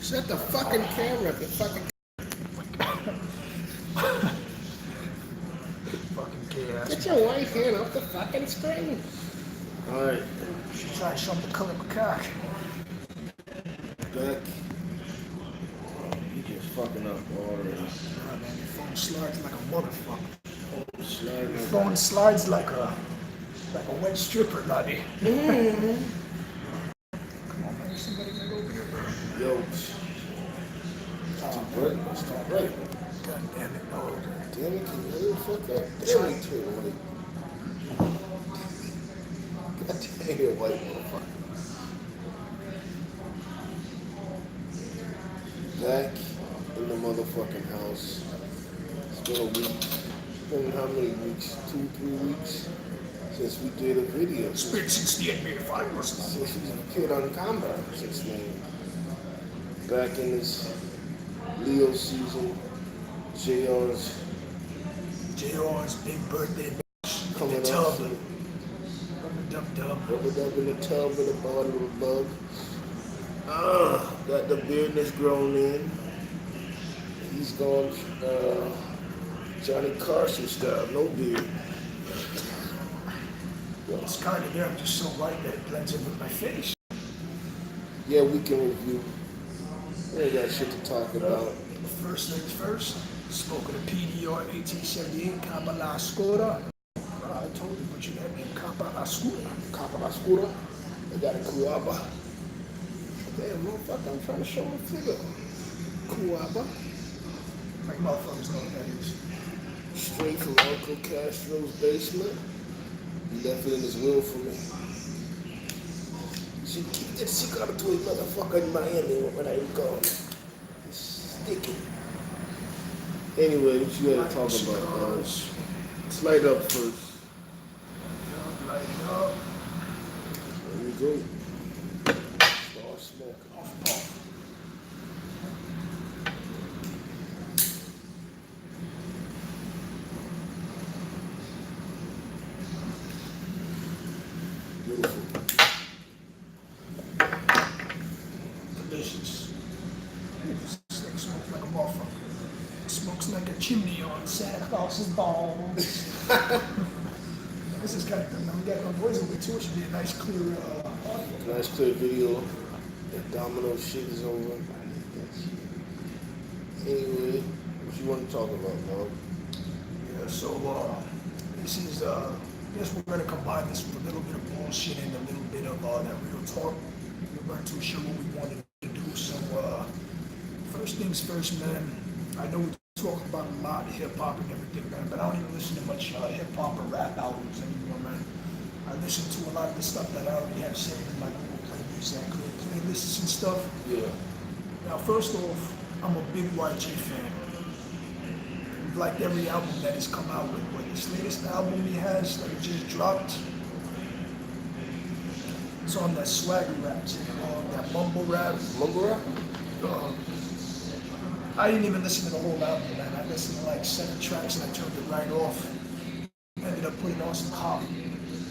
Set the fucking camera. The fucking Fucking gay ass. get your right hand off the fucking screen. All right, She's trying to show me the color of my cock. back. You just fucking up already. Nah, man, your phone slides like a motherfucker. Slide Your my phone slides like a wet stripper, laddie. Come on, man, somebody got over here, bro. Yo, it's too bright. It's too bright. God damn it, oh. Damn it, can you hurry the fuck up? Damn it, too late. God damn it, white motherfucker. Back in the motherfucking house. It's been a week. It's been how many weeks? 2, 3 weeks since we did a video. It's been since the NBA Finals. Since we appeared on combat. Since then. Back in this Leo season. JR's big birthday bash. coming The up. tub. Dub. Rubber dub in the tub with a bottle of a bug. Got the beard that's grown in. He's gone Johnny Carson style, no beard. It's kind of there. I'm just so white that it blends in with my face. Yeah, we can review. We ain't got shit to talk about. First things first. Spoke of the PDR 1878 Kabbalah Skoda. I told you, but you that name Kabbalah Skoda. Copper scooter. I got a Kuaba. Damn, motherfucker, I'm trying to show my figure. Kuaba. Like motherfuckers know what that is. Straight from Uncle Castro's basement. He left it in his will for me. She keep that cigar to a motherfucker in Miami when I was gone. It's sticky. Anyway, what you gotta talk about? Slide up first. Light up. There we go. Start smoking. Off. Beautiful. Delicious. This thing smokes like a motherfucker. It smokes like a chimney on Santa Claus's balls. This is kind of good. I'm getting my voice over too. It should be a nice clear audio. Nice clear video. That domino shit is over. Anyway, what you want to talk about, dog? Yeah, so this is I guess we're gonna combine this with a little bit of bullshit and a little bit of that real talk. We weren't too sure what we wanted to do. So first things first, man. I know we talk about a lot of hip hop and everything, man, but I don't even listen to much hip hop or rap albums anymore, man. I listen to a lot of the stuff that I already have saved in my Google playlists and stuff. Yeah. Now, first off, I'm a big YG fan. I've liked every album that he's come out with. But this latest album he has that he just dropped, it's on that swagger rap, that mumble rap. Mumble rap? I didn't even listen to the whole album, man. I listened to like 7 tracks and I turned it right off. Ended up putting on some hop.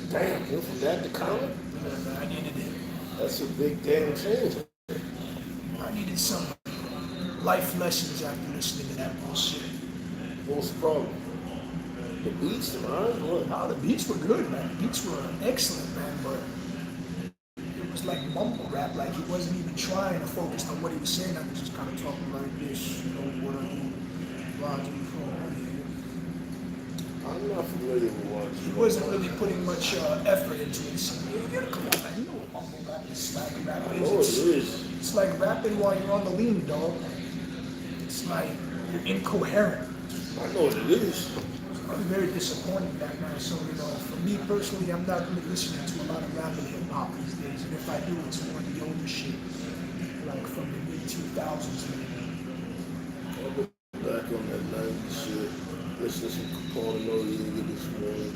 Damn, you from that to comic? Yeah, man, I needed it. That's a big damn change. I needed some life lessons after listening to that bullshit. What's the problem? The beats, man. What? Nah, the beats were good, man. The beats were excellent, man, but it was like mumble rap, like he wasn't even trying to focus on what he was saying. I was just kind of talking like this, you know, what are you, Roger, I'm not familiar with what. he wasn't really putting much effort into it. So, yeah, come on, man, you know what mumble rap is, like rap I know it is. is. It's like rapping while you're on the lean, dog. It's like you're incoherent. I know what it is. I'm very disappointed in that, man. So, you know, for me personally, I'm not really listening to a lot of rap and hip hop these days. And if I do, it's more of the older shit, like from the mid 2000s. I'll go back on that 90s shit. Listen to some Capone Noriega this morning.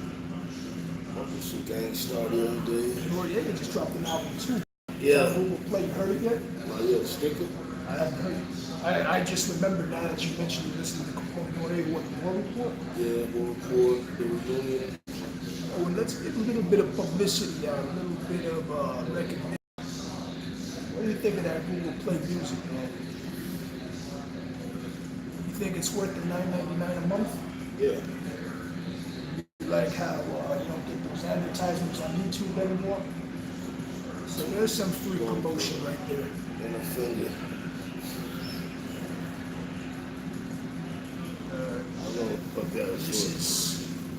I'll do some Gangstar the other day. Noriega just dropped an album too. Yeah. Who played heard it yet? Oh, yeah, the sticker. I haven't heard it. I just remembered now that you mentioned you listened to Capone Noriega, what, the War Report? Yeah, War Report, the reunion. Oh, and let's get a little bit of publicity out, a little bit of recognition. What do you think of that Google Play Music, man? You think it's worth the $9.99 a month? Yeah. You like how you don't get those advertisements on YouTube anymore? So there's some free promotion right there. And affiliate. I don't know what that This is. is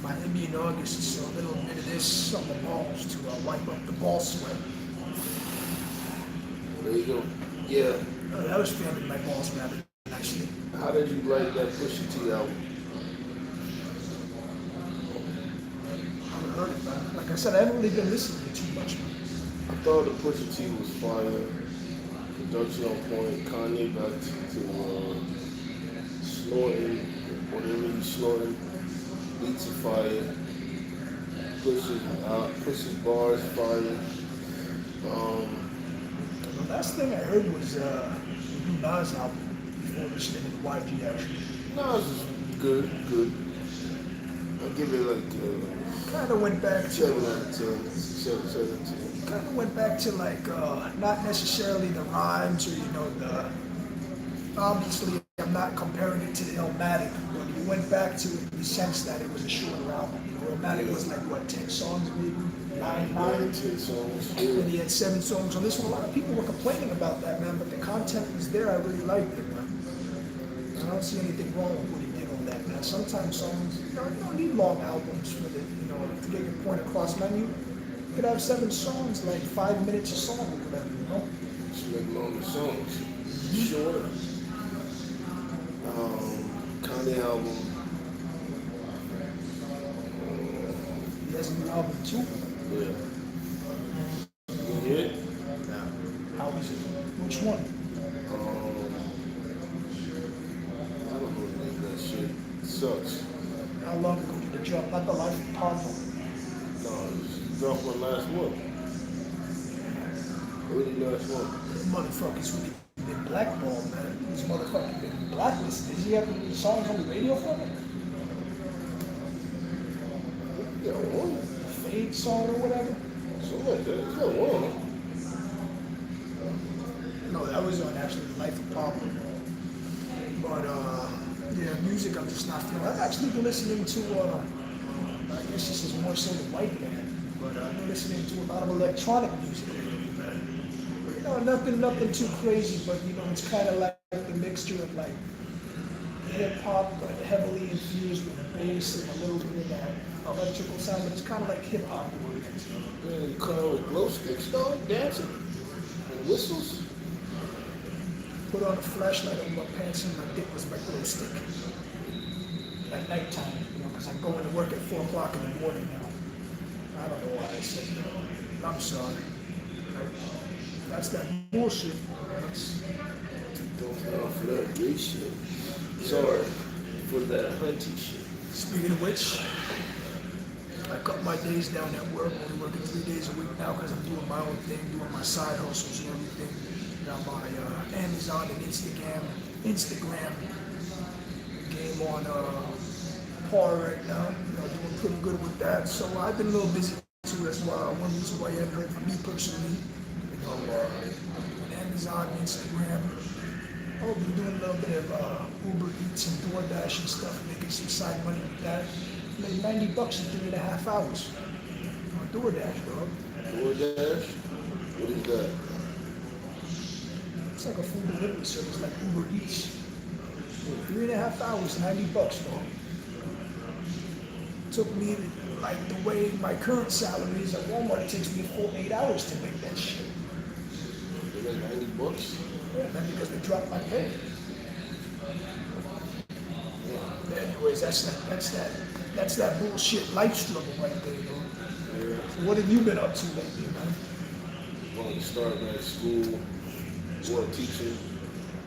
Miami in August, so a little bit of this on the balls to wipe up the ball sweat. There you go. Yeah. That was fanning my balls rather nicely. How did you like that Pusha T album? I haven't heard it, man. Like I said, I haven't really been listening to too much. I thought the Pusha T was fire. Production on point. Kanye back to snorting, whatever he's snorting. Beats are fire. Pushes bars fire. The last thing I heard was the new Nas album before listening to the YG actually. No, it's good. I'll give it like Kind of went back to 7 out of 10. 7 out of 10. kind of went back to like not necessarily the rhymes or the obviously I'm not comparing it to the Illmatic, but he went back to it in the sense that it was a shorter album. Illmatic was like what, 10 songs maybe? 9, 10 songs. and he had 7 songs on this one. A lot of people were complaining about that, man, but the content was there. I really liked it, man. I don't see anything wrong with what he did on that, man. Sometimes songs, you don't need long albums for the, to get your point across, man. You could have 7 songs, like 5 minutes a song or whatever, Just make longer songs. Sure. Kanye album. He has a new album too. Yeah. You hear it? How is it? Which one? I don't know the name of that shit. It sucks. How long ago did it drop? Not the Life of Pablo. No, it dropped one last month. Early last month. These motherfuckers really been blackballed, man. These motherfuckers been blacklisted. Does he have any songs on the radio from it? Yeah, one. Fade song or whatever? Something like that. It's got one. No, that was on actually the Life of Pablo. But yeah, music I'm just not feeling. I've actually been listening to I guess this is more so the white band, but I've been listening to a lot of electronic music lately, man. Nothing too crazy, but it's kind of like the mixture of like hip hop, but heavily infused with bass and a little bit of that electrical sound. But it's kind of like hip hop. Yeah, you come out with glow sticks, dog, dancing, and whistles. Put on a flashlight on my pants and my dick was my glow stick. At nighttime, because I'm going to work at 4 o'clock in the morning now. I don't know why I said that. I'm sorry. That's that bullshit. Don't fall for that great shit. Sorry for that hunty shit. Speaking of which, I cut my days down at work. I'm only working 3 days a week now because I'm doing my own thing, doing my side hustles and everything. Got my Amazon and Instagram game on par right now. Doing pretty good with that. So I've been a little busy too. That's why one reason why you haven't heard from me personally. Amazon, Instagram. I've been doing a little bit of Uber Eats and DoorDash and stuff, making some side money with that. Made $90 in 3.5 hours on DoorDash, bro. DoorDash? What is that? It's like a food delivery service, like Uber Eats. 3.5 hours, $90, bro. Took me, like the way my current salary is at Walmart, it takes me a full 8 hours to make that shit. They got $90? Yeah, man, because they dropped my pay. But anyways, that's that bullshit life struggle right there, bro. Yeah. So what have you been up to lately, man? Well, to start back school, work teaching.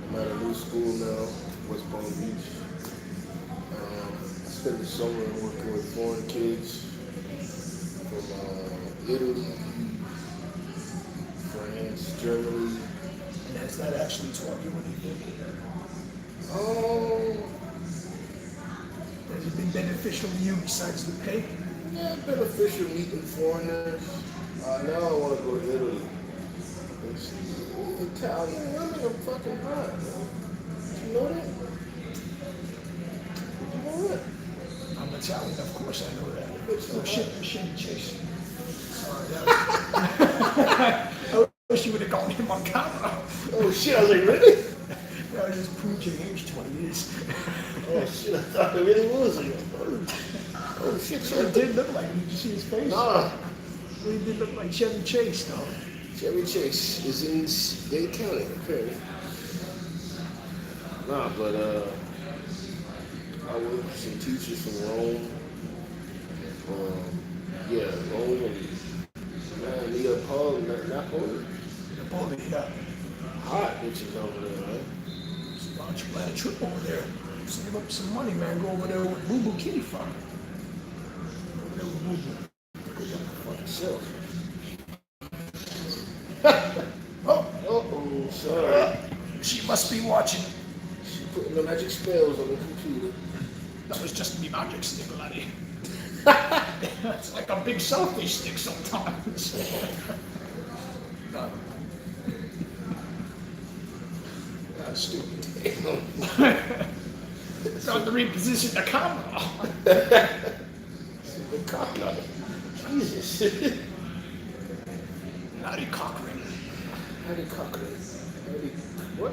I'm at a new school now, West Palm Beach. I spent the summer working with foreign kids from Italy, France, Germany. And has that actually taught you anything? Has it been beneficial to you besides the pay? Yeah, beneficial meeting foreigners. Now I want to go to Italy. It's Italian women are fucking hot, man. You know that? You know that? I'm Italian, of course I know that. Bitch, Oh you shit, hot. Chevy Chase. Sorry, that was, I wish you would have gone him on camera. Oh shit, I was like, really? That was just proved your age 20 years. Oh shit, I thought it really was. Like, oh shit, It did look like him. Did you see his face? Nah, He did look like Chevy Chase, though. Chevy Chase is in Dade County, apparently. Nah, but I work with some teachers from Rome. Yeah, Rome and Neapolitan, Napoli. Napoleon, yeah. Hot bitches over there, man. Why don't you plan a trip over there? Save up some money, man. Go over there with Boo Boo Kitty Farm. Over there with Boo Boo. Go fuck fucking self. Oh, Sorry. she must be watching. She putting the magic spells on the computer. That was just me magic stick, laddie. It's like a big selfie stick sometimes. No. That's stupid. Trying to reposition the camera. The cock. Jesus. Laddie Cochran. Hattie Cochran. Hattie, what?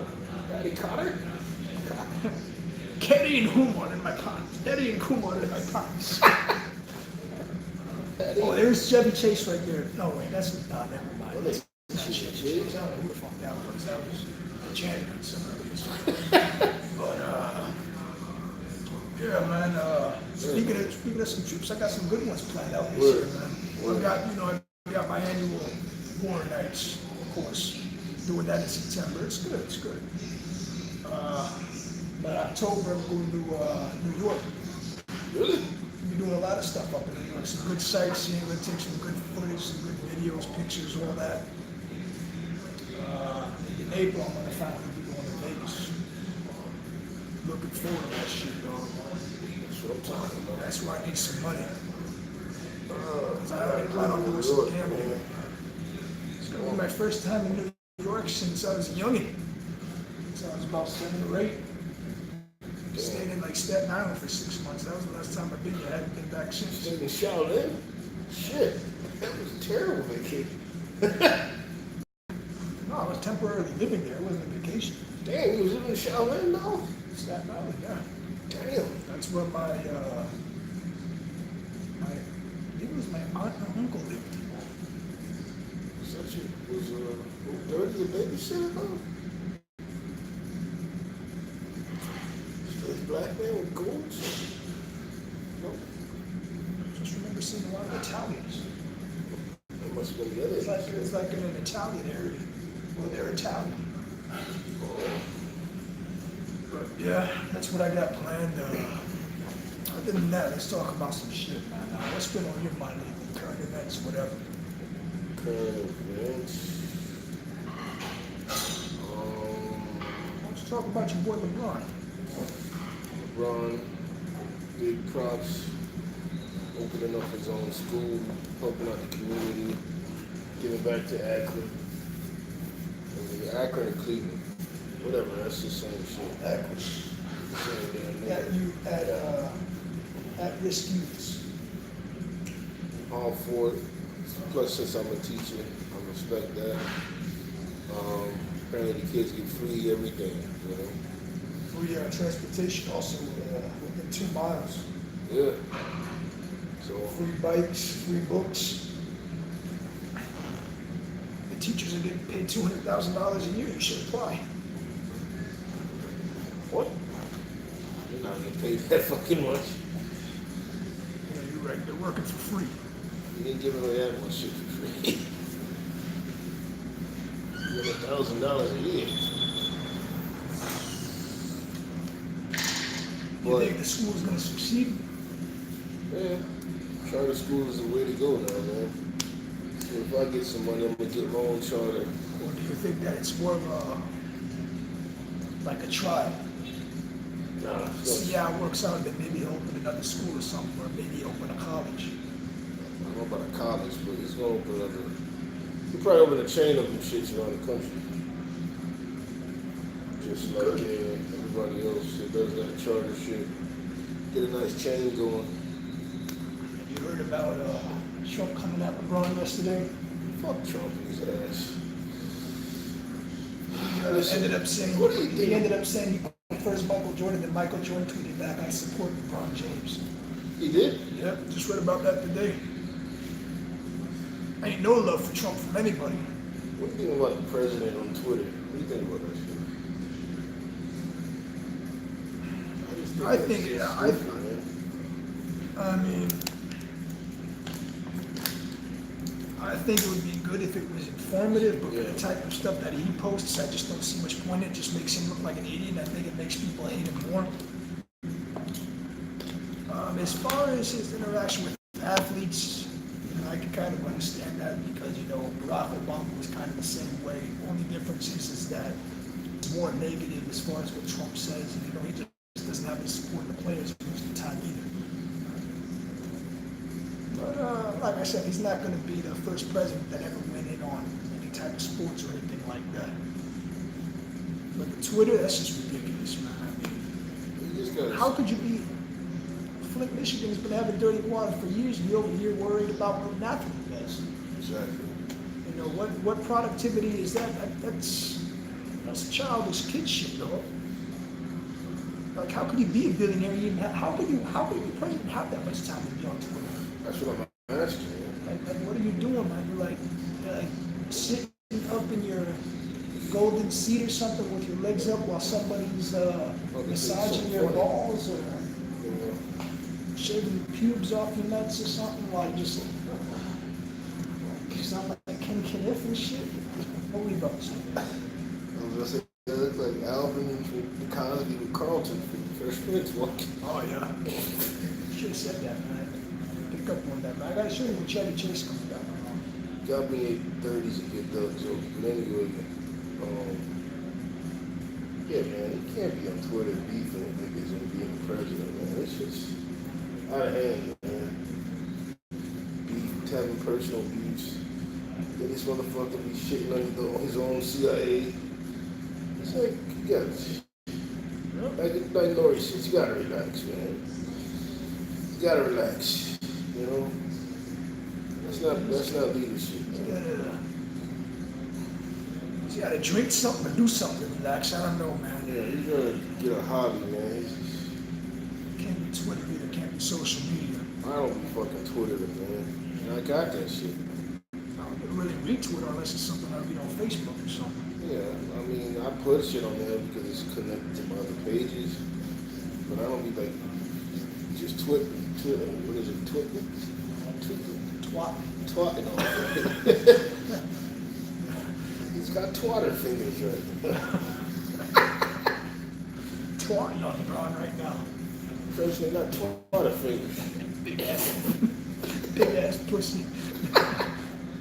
Hattie Cotter? Ketty and Kumar in my pants. Ketty and Kumar in my pants. Oh, there's Chevy Chase right there. No, wait, that's not. Never mind. Well, That's that's not Chevy Chevy Chase. Chase. I don't know who the fuck that was. That was a janitor somewhere. But yeah, man. Speaking of some trips, I got some good ones planned out this year, man. Word. I got my annual horror nights, of course. Doing that in September. It's good. It's good. But October, I'm going to New York. Really? We're doing a lot of stuff up in New York. Some good sightseeing. We're going to take some good footage, some good videos, pictures, all that. In April, I'm going to finally be going to Vegas. Looking forward to that shit, dog. That's what I'm talking about. That's where I need some money. 'Cause I already plan on doing some gambling. It's going to be my first time in New York since I was a youngin'. Since I was about 7 or 8. Stayed in like Staten Island for 6 months. That was the last time I've been here. I haven't been back since. Stayed in Shaolin? Shit. That was a terrible vacation. No, I was temporarily living there. It wasn't a vacation. Damn, you was living in Shaolin now? Staten Island, yeah. Damn. That's where I think it was my aunt and uncle lived. Such a, was Dirty the babysitter, huh? Straight black man with goons? No. Just remember seeing a lot of Italians. That must have been the other. It's like in an Italian area. Well, they're Italian. But yeah, that's what I got planned. Other than that, let's talk about some shit, man. What's been on your mind lately? Current events, whatever. Current events. Why don't you talk about your boy LeBron? LeBron, big props, opening up his own school, helping out the community, giving back to Akron. I mean, Akron and Cleveland. Whatever, that's the same shit. Akron. Same damn At thing. you at risk youths. All for it. Plus, since I'm a teacher, I respect that. Apparently, the kids get free everything, you know? Free transportation also within 2 miles. Yeah. So, Free bikes, free books. The teachers are getting paid $200,000 a year. You should apply. what? You're not getting paid that fucking much. Yeah, you're right. They're working for free. You didn't give away that much shit for free. You get $1,000 a year. You But, think the school's going to succeed? yeah, charter school is the way to go now, man. So if I get some money, I'm gonna get my own charter. Or do you think that it's more of a, like a trial? Nah, See how it works out, then maybe open another school or something, or maybe open a college. I don't know about a college, but he's gonna open other He probably open a chain of them shits around the country. Just like everybody else that does that charter shit. Get a nice chain going. You heard about Trump coming out with Ron yesterday? Fuck Trump and his ass. He ended up saying, what do you think? He ended up saying he prefers Michael Jordan, and Michael Jordan tweeted back, I support LeBron James. He did? Yep, just read about that today. Ain't no love for Trump from anybody. What do you think about the president on Twitter? What do you think about that shit? I think it would be good if it was informative, but for the type of stuff that he posts, I just don't see much point in it. It just makes him look like an idiot, and I think it makes people hate him more. As far as his interaction with athletes, I can kind of understand that because, Barack Obama was kind of the same way. Only difference is that it's more negative as far as what Trump says, and, he just doesn't have the support of the players most of the time either. But like I said, he's not going to be the first president that ever went in on any type of sports or anything like that. But the Twitter, that's just ridiculous, man. I mean, how could you be... Flint, Michigan's been having dirty water for years, and you're over here worried about what an athlete does. Exactly. What productivity is that? That's childish kid shit, though. Like, how could you be a billionaire? How could you be president have that much time to be on Twitter? That's what I'm asking. Like, what are you doing, man? You're like sitting up in your golden seat or something with your legs up while somebody's massaging your balls or shaving your pubes off your nuts or something, like just sound like Ken Kniff and shit. What were you about to say? I was gonna say that looked like Alvin from Cosby with Carlton from Fresh Prince walking. Oh yeah. Should have said that, man. Pick up on that, man. I gotta show you when Chevy Chase comes back. Got me 30s and get dug jokes, but anyway, yeah, man, you can't be on Twitter beefing with niggas and being the president, man. It's just out of hand, man. Beef, having personal beefs. Then this motherfucker be shitting on his own CIA. It's like, you gotta, like Lori says, you gotta relax, man. You gotta relax, That's not leadership. You gotta drink something or do something to relax. I don't know, man. Yeah, you gotta get a hobby, man. Can't be Twitter either, can't be social media. I don't be fucking Twitter, man. And I got that shit. I don't really read Twitter unless it's something I read on Facebook or something. Yeah, I mean, I put shit on there because it's connected to my other pages. But I don't be like, just Twitter. What is it? Twitter? Twatting on it. He's got twatter fingers right. Twatting on LeBron right now. First, got twatter fingers. Big ass pussy.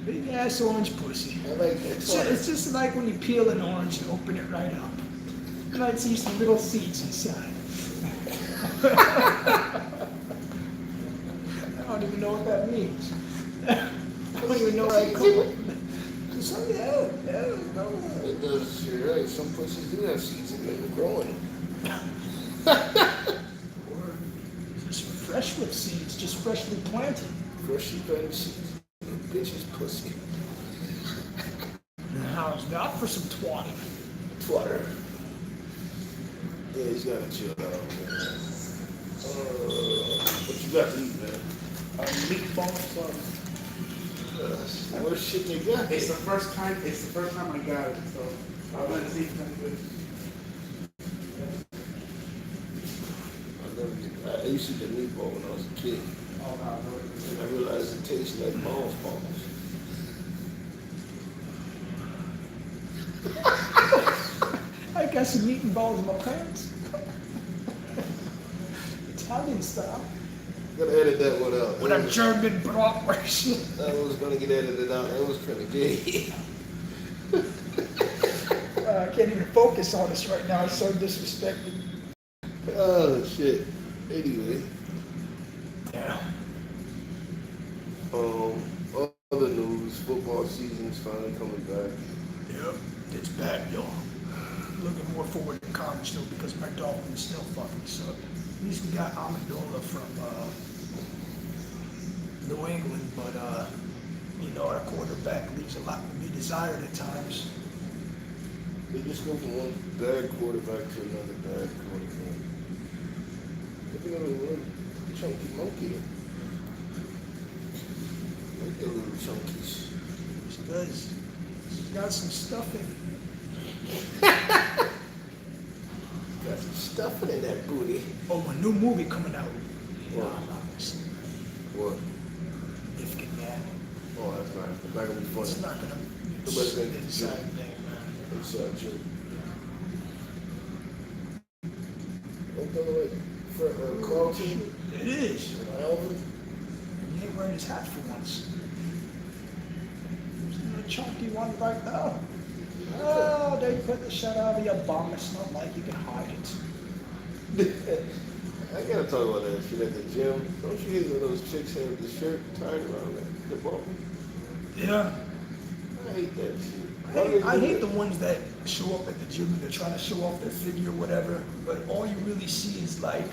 Big ass orange pussy. I like that. It's just like when you peel an orange and open it right up. You might see some little seeds inside. I don't even know what that means. I don't even know where I come from. It does, you're right. Some pussies do have seeds in them growing. Or just fresh with seeds, just freshly planted. Freshly planted seeds. Bitch's pussy. How's not for some twatting? Twatter. Yeah, he's gotta chill out, man. What you got to eat, man? Meatballs. What shit you got? It's the first time I got it, so I want to see if it's good. I used to get meatball when I was a kid. Oh no, And I realized it tastes like balls. I got some meat and balls in my pants. Italian style. Gotta edit that one out. With a German bratwurst. That was gonna get edited out. That was kind of gay. I can't even focus on this right now. It's so disrespected. Oh shit. Anyway. Yeah. Other news. Football season's finally coming back. Yep, it's back, y'all. Looking more forward to college though because my Dolphins still fucking suck. At least we got Amendola from New England, but you know our quarterback leaves a lot to be desired at times. They just go from one bad quarterback to another bad quarterback. Look at that little chunky monkey. Look at the little chunkies. He does. He's got some stuffing. Got some stuffing in that booty. Oh, a new movie coming out. What? Nah, I'm not gonna see that. What? If it can. Oh, that's not. It's not gonna be funny. It's not gonna. Nobody's gonna It's get the same thing, man. It's joke. Ain't that like Carlton It is. and Alvin? He ain't wearing his hat for once. There's a chunky one right now. Oh, they put the shut out of your bum. It's not like you can hide it. I gotta talk about that shit at the gym. Don't you hate when those chicks have the shirt tied around the ball? Yeah. I hate that shit. I hate the ones that show up at the gym and they're trying to show off their figure or whatever, but all you really see is like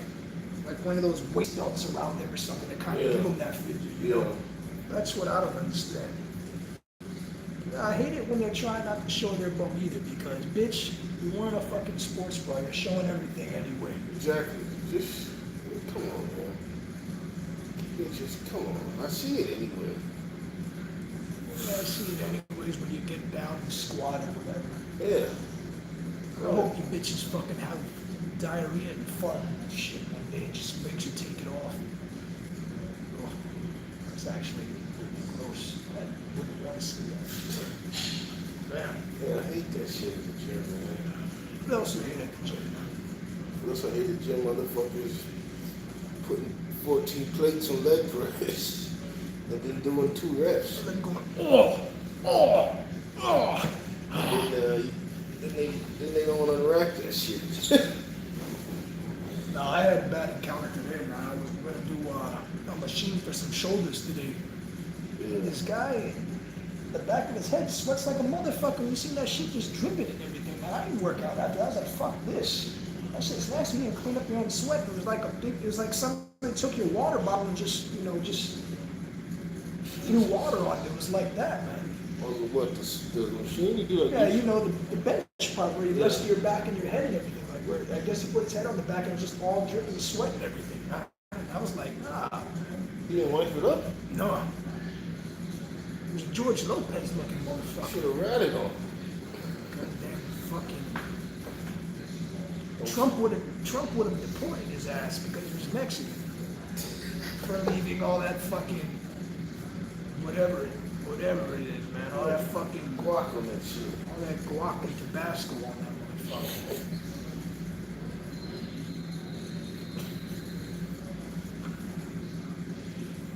one of those waist belts around there or something that kind of give them that figure, you know? That's what I don't understand. I hate it when they're trying not to show their bum either because, bitch, you weren't a fucking sports bra. You're showing everything anyway. Exactly. Just, come on, man. Just, come on. I see it anyway. Yeah, I see it anyways when you get down and squat or whatever. Yeah. I hope you bitches fucking have diarrhea and fart and shit one day. It just makes you take it off. Oh, that's actually gross. I wouldn't want to see that. Man. Yeah, I hate that shit at the gym, man. What else you hate at the gym? Plus, I hate the gym motherfuckers putting 14 plates on leg press and then doing 2 reps. And then going, oh, oh, oh. And then they don't unrack that shit. No, I had a bad encounter today, man. I was going to do a machine for some shoulders today. Yeah. This guy, the back of his head sweats like a motherfucker. You see that shit just dripping and everything, man. I didn't work out after. I was like, fuck this. That shit's nasty. You can clean up your own sweat. It was like somebody took your water bottle and just threw water on it. It was like that, man. On what, the machine? You do like Yeah, this? you know, the bench part where you rest your back and your head and everything. Like, where I guess he put his head on the back and it was just all dripping sweat and everything. I was like, nah, man. You didn't wipe it up? No. It was George Lopez looking I motherfucker. should have ratted on. Goddamn fucking. Trump would have deported his ass because he was Mexican for leaving all that fucking whatever it is, man. All that fucking Guac on that shit. all that guac and Tabasco on that motherfucker.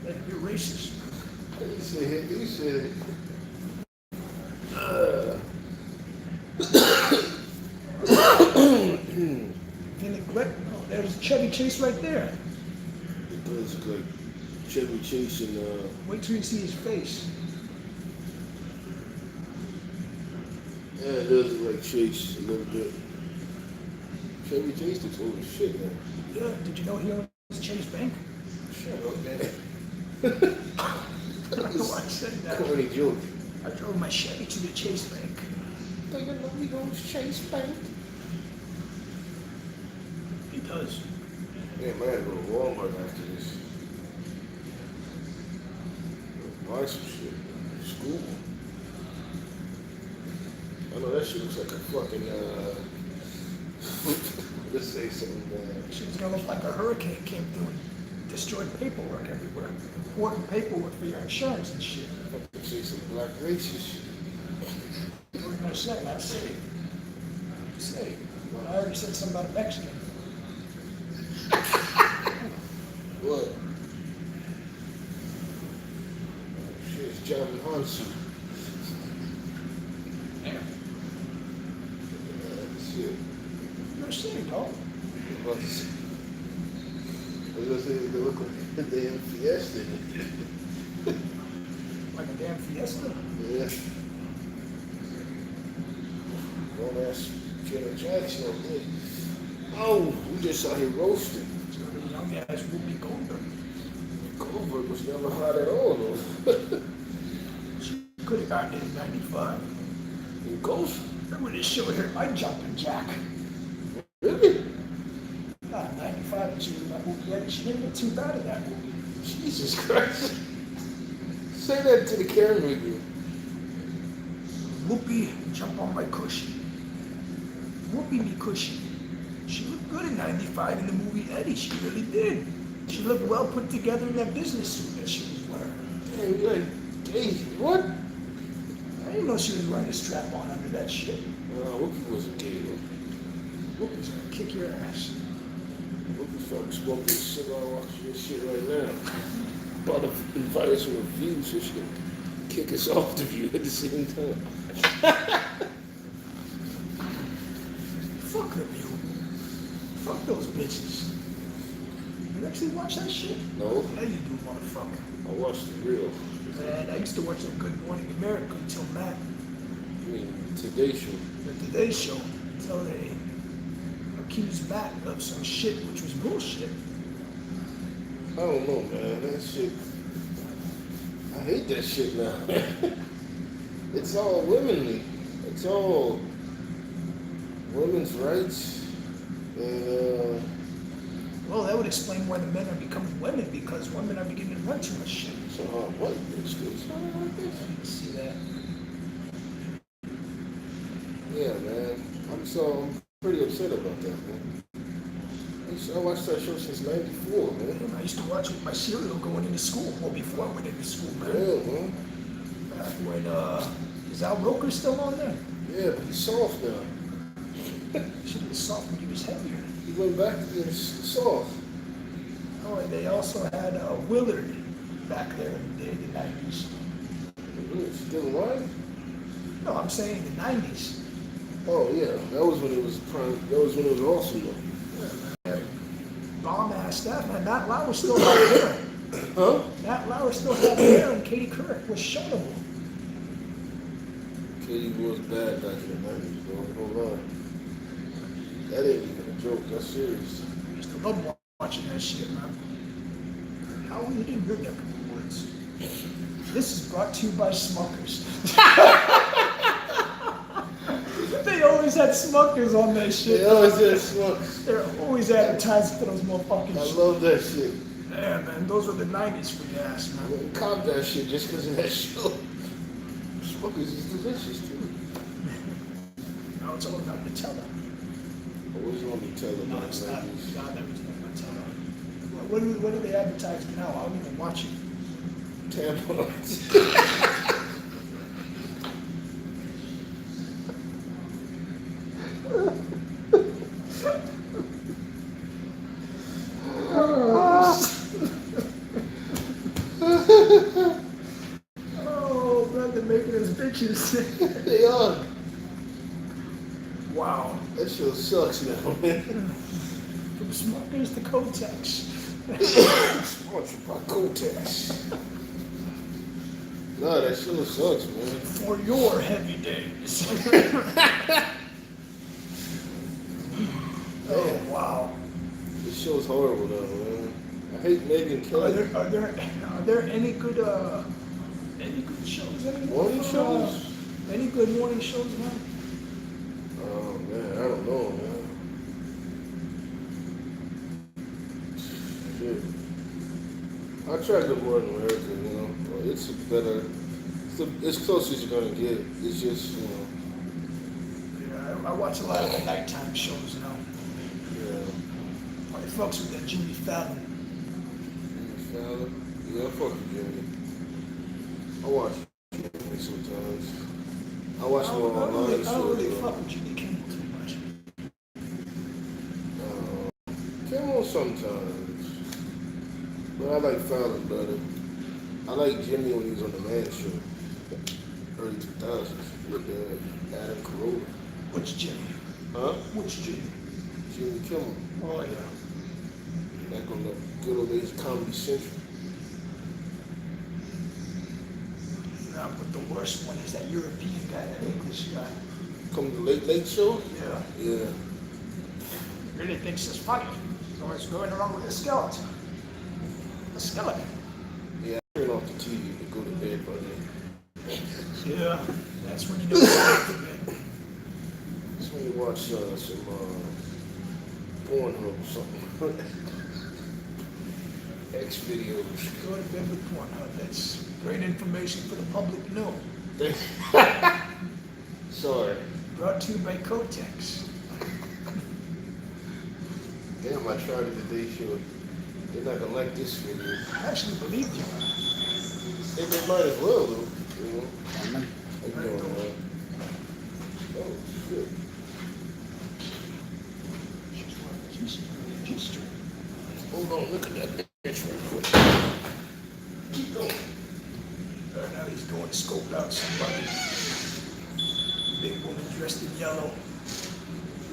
Hey, you're racist. He said, Oh, there's Chevy Chase right there. it does look like Chevy Chase and, Wait till you see his face. yeah, it does look like Chase a little bit. Chevy Chase looks old as shit, man. Yeah, did you know he owns Chase Bank? Shut up, man. I don't know why I said that. Corny joke. I drove my Chevy to the Chase Bank. Do you know he owns Chase Bank? He does. Yeah, man, I gotta go to Walmart after this. Buy some shit. School. I know that shit looks like a fucking, let's say something, She was gonna look like a hurricane came through and destroyed paperwork everywhere. Important paperwork for your insurance and shit. fucking say some black racist. What were you gonna say? Not say. Say. Well, I already said something about a Mexican. What? Shit, it's Johnny Hansu. Shit. You're saying, dog. I was gonna say they look like the damn Fiesta. Like a damn Fiesta. Yeah. Grown ass Janet Jackson over there. Oh, we just out here roasting. So the young ass Whoopi Goldberg. Goldberg was never hot at all, though. She could have gotten it in 95. In Ghost? Remember they showed her my jumping jack? Really? Not 95 when she was in that movie. Yeah, she didn't get tooth out of that movie. Jesus Christ. Say that to the camera again. Whoopi, jump on my cushion. Whoopi me cushion. She looked good in 95 in the movie Eddie. She really did. She looked well put together in that business suit that she was wearing. Damn, you're like, hey, what? I didn't know she was wearing a strap on under that shit. Whoopi wasn't gay, though. Whoopi's gonna kick your ass. Whoopi's fucking smoking a cigar watching this shit right now. About to invite us to a view so she can kick us off the view at the same time. Fuck the view. Fuck those bitches. You actually watch that shit? No, Yeah, you do, motherfucker. I watched the real. Man, I used to watch Good Morning America until Matt, I mean, Today Show. the Today Show, until they accused Matt of some shit which was bullshit. I don't know, man. That shit. I hate that shit now. It's all womanly. It's all women's rights. And, Well, that would explain why the men are becoming women, because women are beginning to run too much shit. so white bitch do something like this. I didn't see that. Yeah, man. I'm pretty upset about that, man. I watched that show since '94, man. I used to watch it with my cereal going into school. Well, before I went into school, man. Yeah, man. Back when, is Al Roker still on there? Yeah, but he's soft now. She was soft when he was heavier. He went back to being soft. Oh, and they also had Willard back there in the 90s. Still alive? No, I'm saying the 90s. Oh yeah, that was when it was prime. That was when it was awesome though. Bomb ass stuff, man. Matt Lauer still had hair. Huh? Matt Lauer still had hair, and Katie Couric was showable. Katie was bad back in the '90s, bro. Hold on. That ain't even a joke. That's serious. I used to love watching that shit, man. How are you in your neck of the woods? This is brought to you by Smuckers. They always had Smuckers on that shit. They always had smokes. They're always advertising for those motherfucking I shit. love that shit. Yeah, man, those were the 90s for your ass, I man. wouldn't cop that shit just because of that show. Smokers is delicious too. Now it's all about Nutella. Always want me to tell them No, about it's not. '90s. God, everything Nutella. What do they advertise now? I don't even watch it. Tampons. Oh, man, they're making us bitches. They are. Wow. That show sucks now, man. From Smuckers to Kotex. Sponsored by Kotex. Nah, that show sucks, man. For your heavy days. Oh, wow. This show's horrible, though, man. I hate Megan Kelly. Are there any good shows anymore? Morning shows? Any good morning shows now? Oh, man, I don't know, man. Shit. I tried Good Morning America, you know. But it's a better, it's close as you're gonna get. It's just, you know, Yeah, I watch a lot of the nighttime shows now. yeah. I fucks with that Jimmy Fallon. Jimmy Fallon. Yeah, I fuck with Jimmy. I watch Jimmy sometimes. I watch more online I don't really shows. fuck with Jimmy Kimmel too much. Kimmel sometimes. But I like Fallon better. I like Jimmy when he was on the Man Show. Early 2000s with Adam Carolla. Which Jimmy? Huh? Which Jimmy? Jimmy Kimmel. Oh, yeah. Back on the good old days of Comedy Central. Yeah, but the worst one is that European guy, that English guy. Come to the Late Show? Yeah. Yeah. Really thinks it's funny. So it's going around with a skeleton. A skeleton. Yeah, I turn off the TV to go to bed, buddy. Yeah. That's when you know it's time to bed. That's when you watch some Pornhub or something. X videos. Go to bed with Pornhub. That's great information for the public to know. Sorry. Brought to you by Kotex. Damn, I tried it today, sure. They're not gonna like this video. I actually believed you. They might as well, though. You know? How you doing, man? Oh, shit. Hold on, look at that bitch real quick. Keep going. Right now he's going to scope out somebody. Big woman dressed in yellow.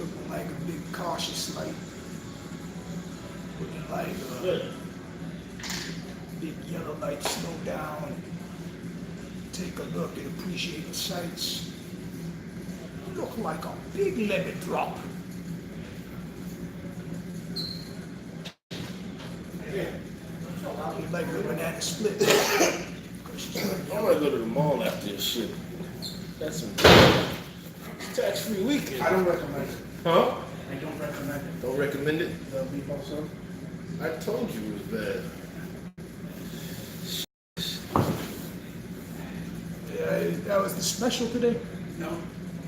Looking like a big cautious light. Looking like a big yellow light, slow down. Take a look and appreciate the sights. Look like a big lemon drop. Look like a banana split. I might go to the mall after this shit. That's some tax-free weekend. I don't recommend it. Huh? I don't recommend it. Don't recommend it? The beef also? I told you it was bad. Yeah, that was the special today. No.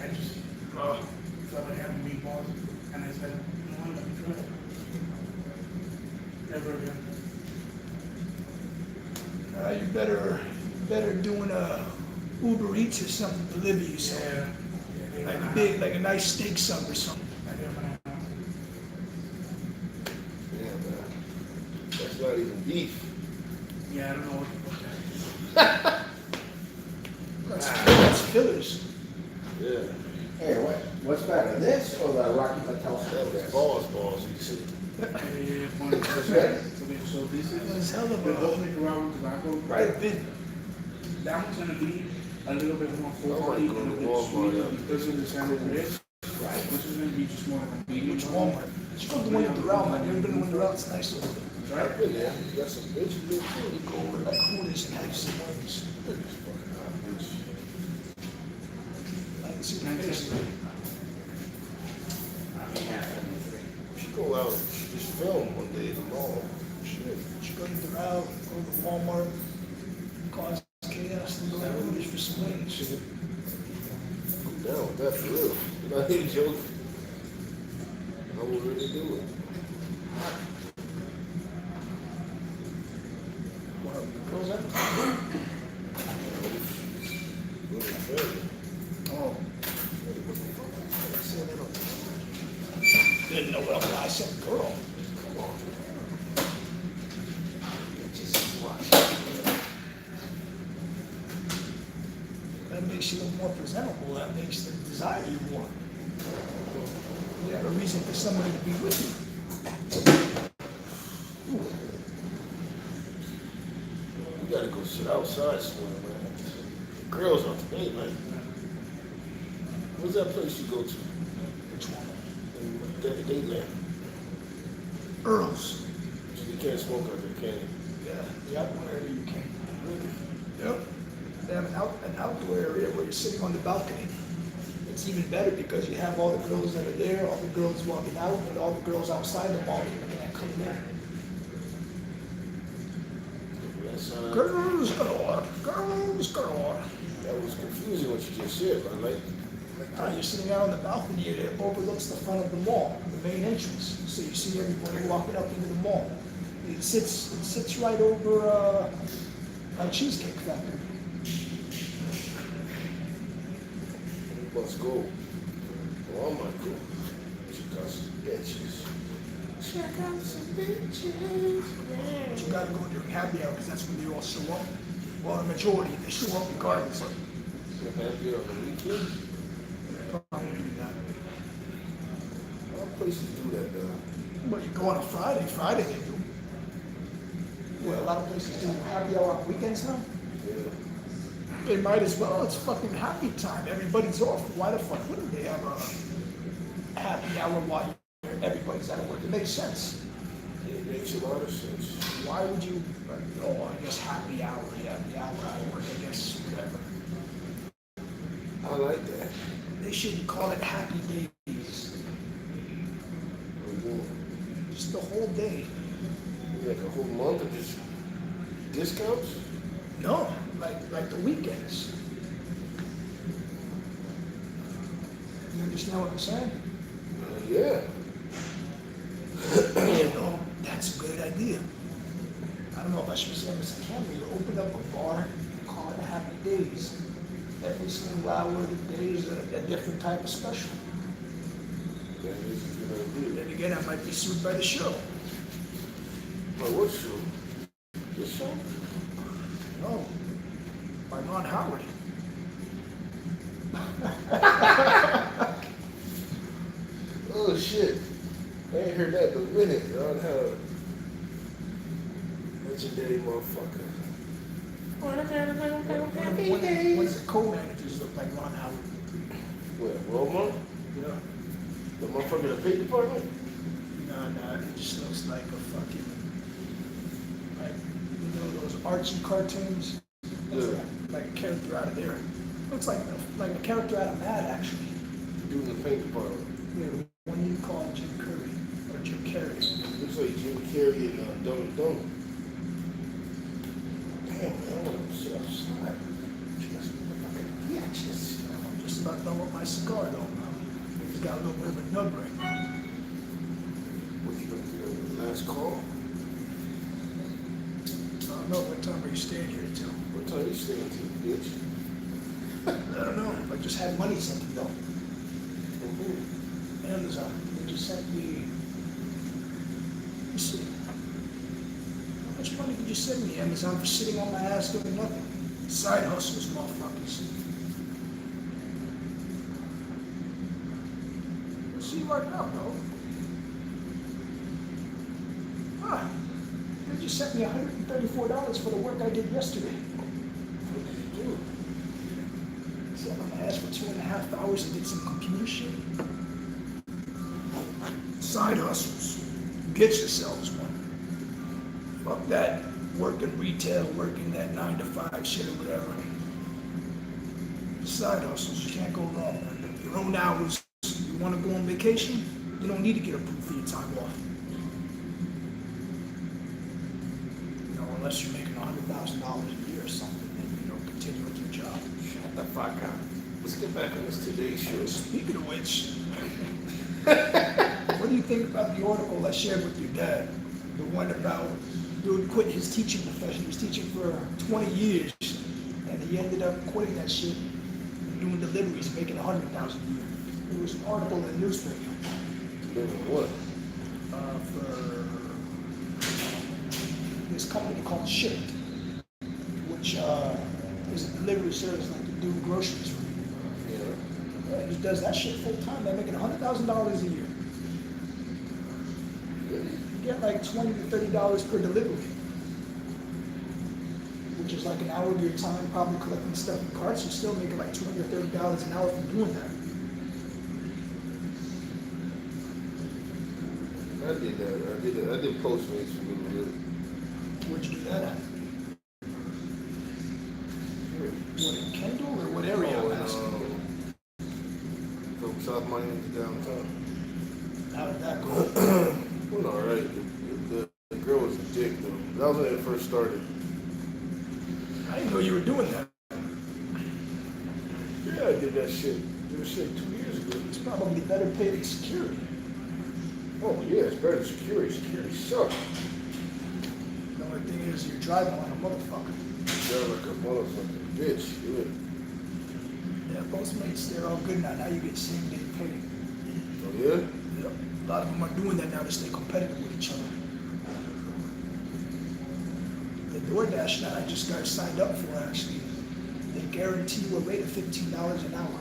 I just felt like having meatballs, and I said, you know what, let me try it. Never again. You better doing a Uber Eats or something to deliver you something. Yeah. Like a nice steak sub or something. Yeah, man. That's not even beef. Yeah, I don't know what That's fillers. Yeah. Hey, what's better, this or the Rocky Patel That sauce? was balls, you see. So this It's is hell of the a old Nicaraguan tobacco. right bit. That one's gonna be a little bit more full I body, might a go to little bit Walmart, sweeter yeah. because of the salad ribs. Right. This is gonna be just more like a medium. Which Walmart? You go to the one with the route, man. You ever been to the one with the route? It's nice over there. Right? Really, yeah. You got some bitches there too. You go over like Hooters and have some ones. I can see the face. You should go out, just film one day at the mall. Shit. You go to the route, go to Walmart, cause chaos, and go to Hooters for some wings. I'm down with that for real. You're not even joking. I would really do it. What was that? Good family. Oh. Didn't know what I said, girl. Come on. Just watch. That makes you look more presentable. That makes the desire you want. You have a reason for somebody to be with you. You gotta go sit outside somewhere, man. Girls out today, man. What's that place you go to? Which one? In Dayland. Earls. You can't smoke out there, can you? Yeah, wherever you can. Yep. They have an outdoor area where you're sitting on the balcony. It's even better because you have all the girls that are there, all the girls walking out, and all the girls outside the mall looking at coming in. Girls galore, girls galore. That was confusing what you just said, but like, You're sitting out on the balcony, it overlooks the front of the mall, the main entrance. So you see everybody walking up into the mall. It sits right over a Cheesecake Factory. let's go. Oh my God. Check out some bitches. Check out some bitches. But you gotta go during happy hour because that's when they all show up. Well, the majority, they show up regardless. Happy on the weekend? Probably do that. A lot of places do that, though. But you go on a Friday, Friday they do. Well, a lot of places do happy hour on weekends now. Yeah. They might as well. It's fucking happy time. Everybody's off. Why the fuck wouldn't they have a happy hour while everybody's out of work? It makes sense. It makes a lot of sense. Why would you? Oh, I guess happy hour. Yeah, the hour out of work. I guess whatever. I like that. They shouldn't call it happy days. Just the whole day. Like a whole month of just discounts? No, like the weekends. You understand what I'm saying? Yeah. You know, that's a good idea. I don't know if I should say this. I can't really open up a bar and call it Happy Days. Every single hour of the day is a different type of special. That is a good idea. Then again, I might be sued by the show. But what show? This show? No, by Ron Howard. Oh shit. I ain't heard that in a minute. Ron Howard. Legendary motherfucker. One of the co-managers look like Ron Howard. What, Walmart? Yeah. The motherfucker in the paint department? No, it just looks like a fucking, like, you know those Archie cartoons? Yeah. Like a character out of there. Looks like a character out of Mad, actually. Dude in the paint department. Yeah, when you call him Jim Curry, or Jim Carrey. Looks like Jim Carrey and Dumb and Dumber. Damn, man, I want to sit outside. Yeah, I'm just about done with my cigar, though. It's got a little bit of a nub right now. What you gonna do? Last call? I don't know, what time are you staying here till? What time you staying to, bitch? I don't know, if I just had money sent to though. Mm-hmm. Amazon, they just sent me, let's see. How much money did you send me, Amazon, for sitting on my ass doing nothing? Side hustles, motherfuckers. See right now, bro. Ah, they just sent me $134 for the work I did yesterday. What did you do? Sat on my ass for 2.5 hours and did some computer shit. Side hustles. Get yourselves one. Fuck that working retail, working that 9 to 5 shit or whatever. Side hustles, you can't go wrong. Your own hours. You want to go on vacation? You don't need to get approved for your time off. You know, unless you're making $100,000 a year or something, then you don't continue with your job. Shut the fuck up. Let's get back on this Today Show. Speaking of which, what do you think about the article I shared with your dad? The one about dude quitting his teaching profession. He was teaching for 20 years, and he ended up quitting that shit and doing deliveries, making $100,000 a year. There was an article in the newspaper. Living what? For this company called Shipped, which is a delivery service like to do groceries for you. Yeah. Yeah, he does that shit full time. They're making $100,000 a year. Really? You get like $20 to $30 per delivery, which is like an hour of your time probably collecting stuff in carts. You're still making like $20 or $30 an hour from doing that. I did that. I did Postmates for a little bit. Where'd you do that at? What, in Kendall or what area? Oh, I'm asking? From South Miami to downtown. How did that go? Went alright. The girl was a dick though. That was when it first started. I didn't know you were doing that. Yeah, I did that shit. Did that shit 2 years ago. It's probably better paid than security. Oh yeah, it's better than security. Security sucks. The only thing is you're driving like a motherfucker. You're like a motherfucking bitch. Yeah, Postmates, they're all good now. Now you get same day pay. Oh yeah? Yep. A lot of them are doing that now to stay competitive with each other. The DoorDash that I just got signed up for, actually, they guarantee you a rate of $15 an hour.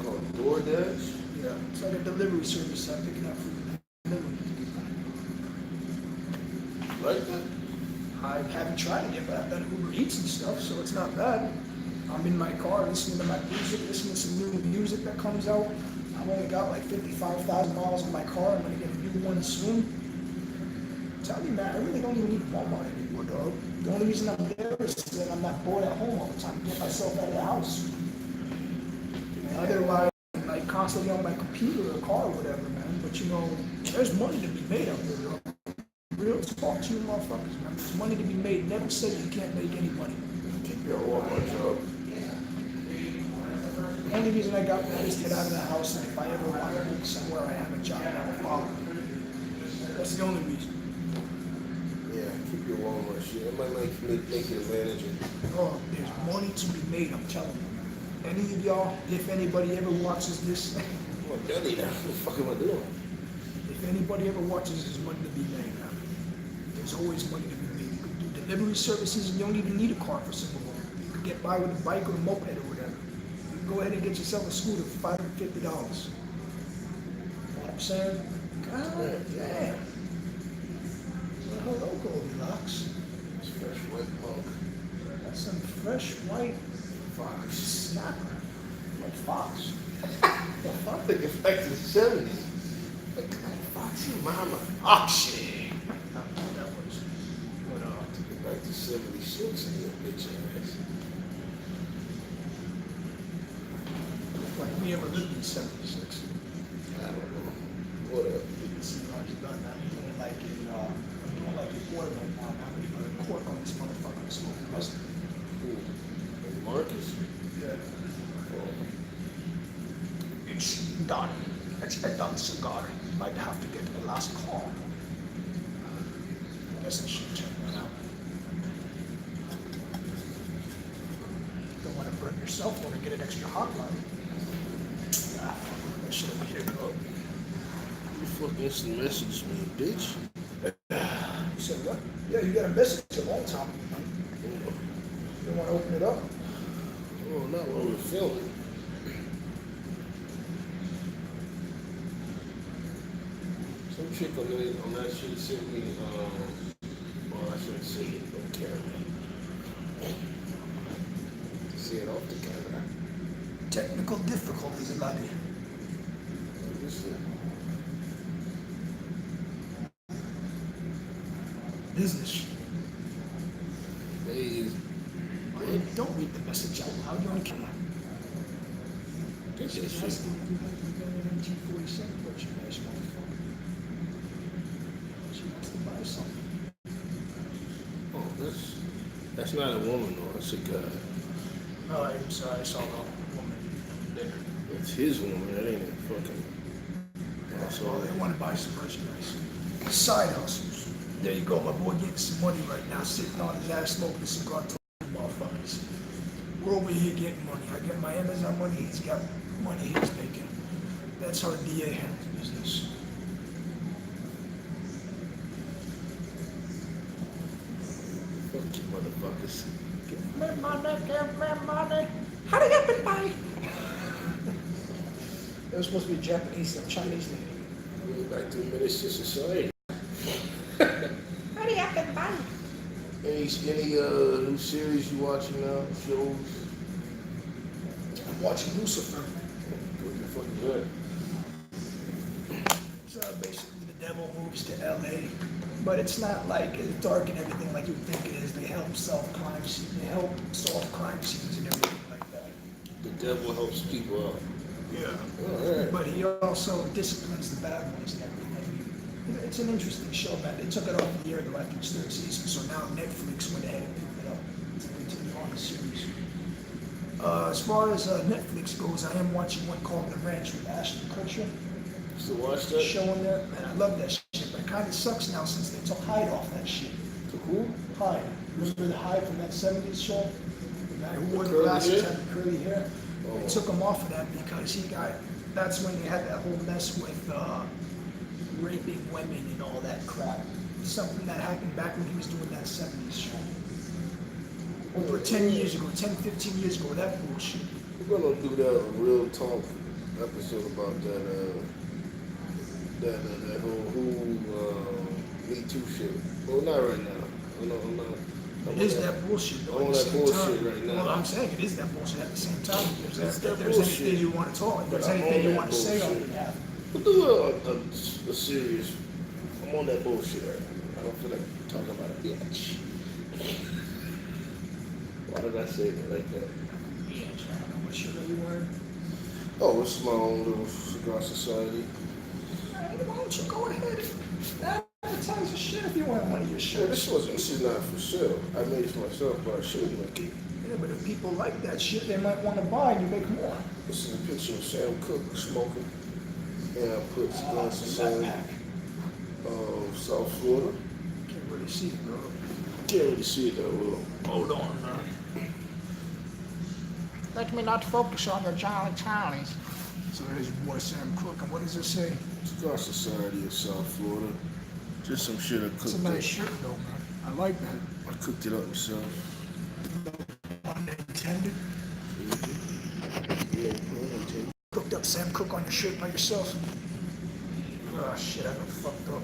Called DoorDash? Yeah, it's like a delivery service. I'm picking up food. Like that? I haven't tried it yet, but I've done Uber Eats and stuff, so it's not bad. I'm in my car listening to my music, listening to some new music that comes out. I've only got like 55,000 miles on my car. I'm gonna get a new one soon. Tell you, man, I really don't even need Walmart anymore, dog. The only reason I'm there is that I'm not bored at home all the time. Get myself out of the house. Otherwise, I'm like constantly on my computer or car or whatever, man. But you know, there's money to be made out there, dog. Real talk to you motherfuckers, man. There's money to be made. Never said you can't make any money. Keep your Walmart job. The only reason I got that is to get out of the house, and if I ever want to work somewhere, I have a job and I will follow. That's the only reason. Yeah, keep your Walmart shit. I might make you a manager. Oh, there's money to be made, I'm telling you. Any of y'all, if anybody ever watches this, I'm a belly now. What the fuck am I doing? if anybody ever watches, there's money to be made, man. There's always money to be made. You can do delivery services and you don't even need a car for some of them. You can get by with a bike or a moped or whatever. You can go ahead and get yourself a scooter for $550. Know what I'm saying? God damn. Well, hello, Goldilocks. It's fresh white punk. That's some fresh white Fox. snapper. Like Fox. The fuck? I'm thinking back to the 70s. Like, Foxy Mama. Oh, shit. That was. But, Thinking back to 76 and your bitch ass. like we ever lived in 76. I don't know. Whatever. Cigars done that. I'm doing like a quarter right now. I'm going to put a cork on this motherfucker and smoke the rest of it. Cool. And Marcus? Yeah. Oh, It's done. It's a done cigar. Might have to get the last call. I guess I should check that out. Don't want to burn yourself, want to get it extra hot, right? Ah, that shit over here, bro. you fucking instant message me, bitch. You said what? Yeah, you got a message a long time ago, man. You want to open it up? Oh, not when we're filming. Some chick on that shit sent me, well, I shouldn't say it on camera. See it off the camera. Technical difficulties, Lottie. This is Business. Hey, Hey, don't read the message out loud. You're on camera. this It is has shit. to be 1947 version, nice motherfucker. She wants to buy something. Oh, that's not a woman though, that's a guy. Oh, I'm sorry, I saw the woman there. That's his woman, that ain't a fucking. That's all Oh, they that. want to buy some merchandise. Side hustles. There you go, my boy getting some money right now, sitting on his ass smoking a cigar, talking to motherfuckers. We're over here getting money. I get my Amazon money, he's got money he's making. That's how DA handles business. Fuck you motherfuckers. Give me money, give me money. Hurry up and buy. It was supposed to be Japanese or Chinese name. We're back to a menace to society. Hurry up and buy. Any new series you watching now? Shows? I'm watching Lucifer. Good, fucking good. So basically the devil moves to LA, but it's not like it's dark and everything like you would think it is. They help solve crime scenes. They help solve crime scenes and everything like that. The devil helps people out. Yeah. Alright. But he also disciplines the bad ones and everything. It's an interesting show, man. They took it off the air after its third season, so now Netflix went ahead and picked it up to continue on the series. As far as Netflix goes, I am watching one called The Ranch with Ashton Kutcher. Still watch that? Show on there, man. I love that shit, but it kind of sucks now since they took Hyde off that shit. To who? Hyde. Remember the Hyde from that 70s show? The guy who wore the Curly glasses, hair? had the curly hair. Oh. They took him off of that because that's when they had that whole mess with raping women and all that crap. Something that happened back when he was doing that 70s show. Over 10 years ago, 10, 15 years ago, that bullshit. We're gonna do that real talk episode about that whole Me Too shit. Well, not right now. I'm It is that bullshit though. I'm on At the that same bullshit time. right now. Well, I'm saying it is that bullshit at the same time. If It's that there's bullshit. anything you want to talk, if there's But I'm anything on you that want to say on bullshit. behalf. We'll do a serious. I'm on that bullshit right now. I don't feel like talking about a bitch. Why did I say that like that? Yeah, I don't know what shirt are you wearing. Oh, it's my own little cigar society. Hey, why don't you go ahead and advertise your shit if you want one of your Sure, shirts? this is not for sale. I made it for myself, but I shouldn't make it. Yeah, but if people like that shit, they might want to buy and you make more. This is a picture of Sam Cooke smoking. And I put Cigar Society of South Florida. Can't really see it, bro. Can't really see it that well. Hold on, man. Let me not focus on the Jolly Charlies. So there's your boy Sam Cooke, and what does it say? Cigar Society of South Florida. Just some shit I It's a cooked nice up. shirt, though, man. I like that. I cooked it up myself. Unintended. Yeah, well, Cooked up Sam Cooke on your shirt by yourself. Oh shit, I got fucked up.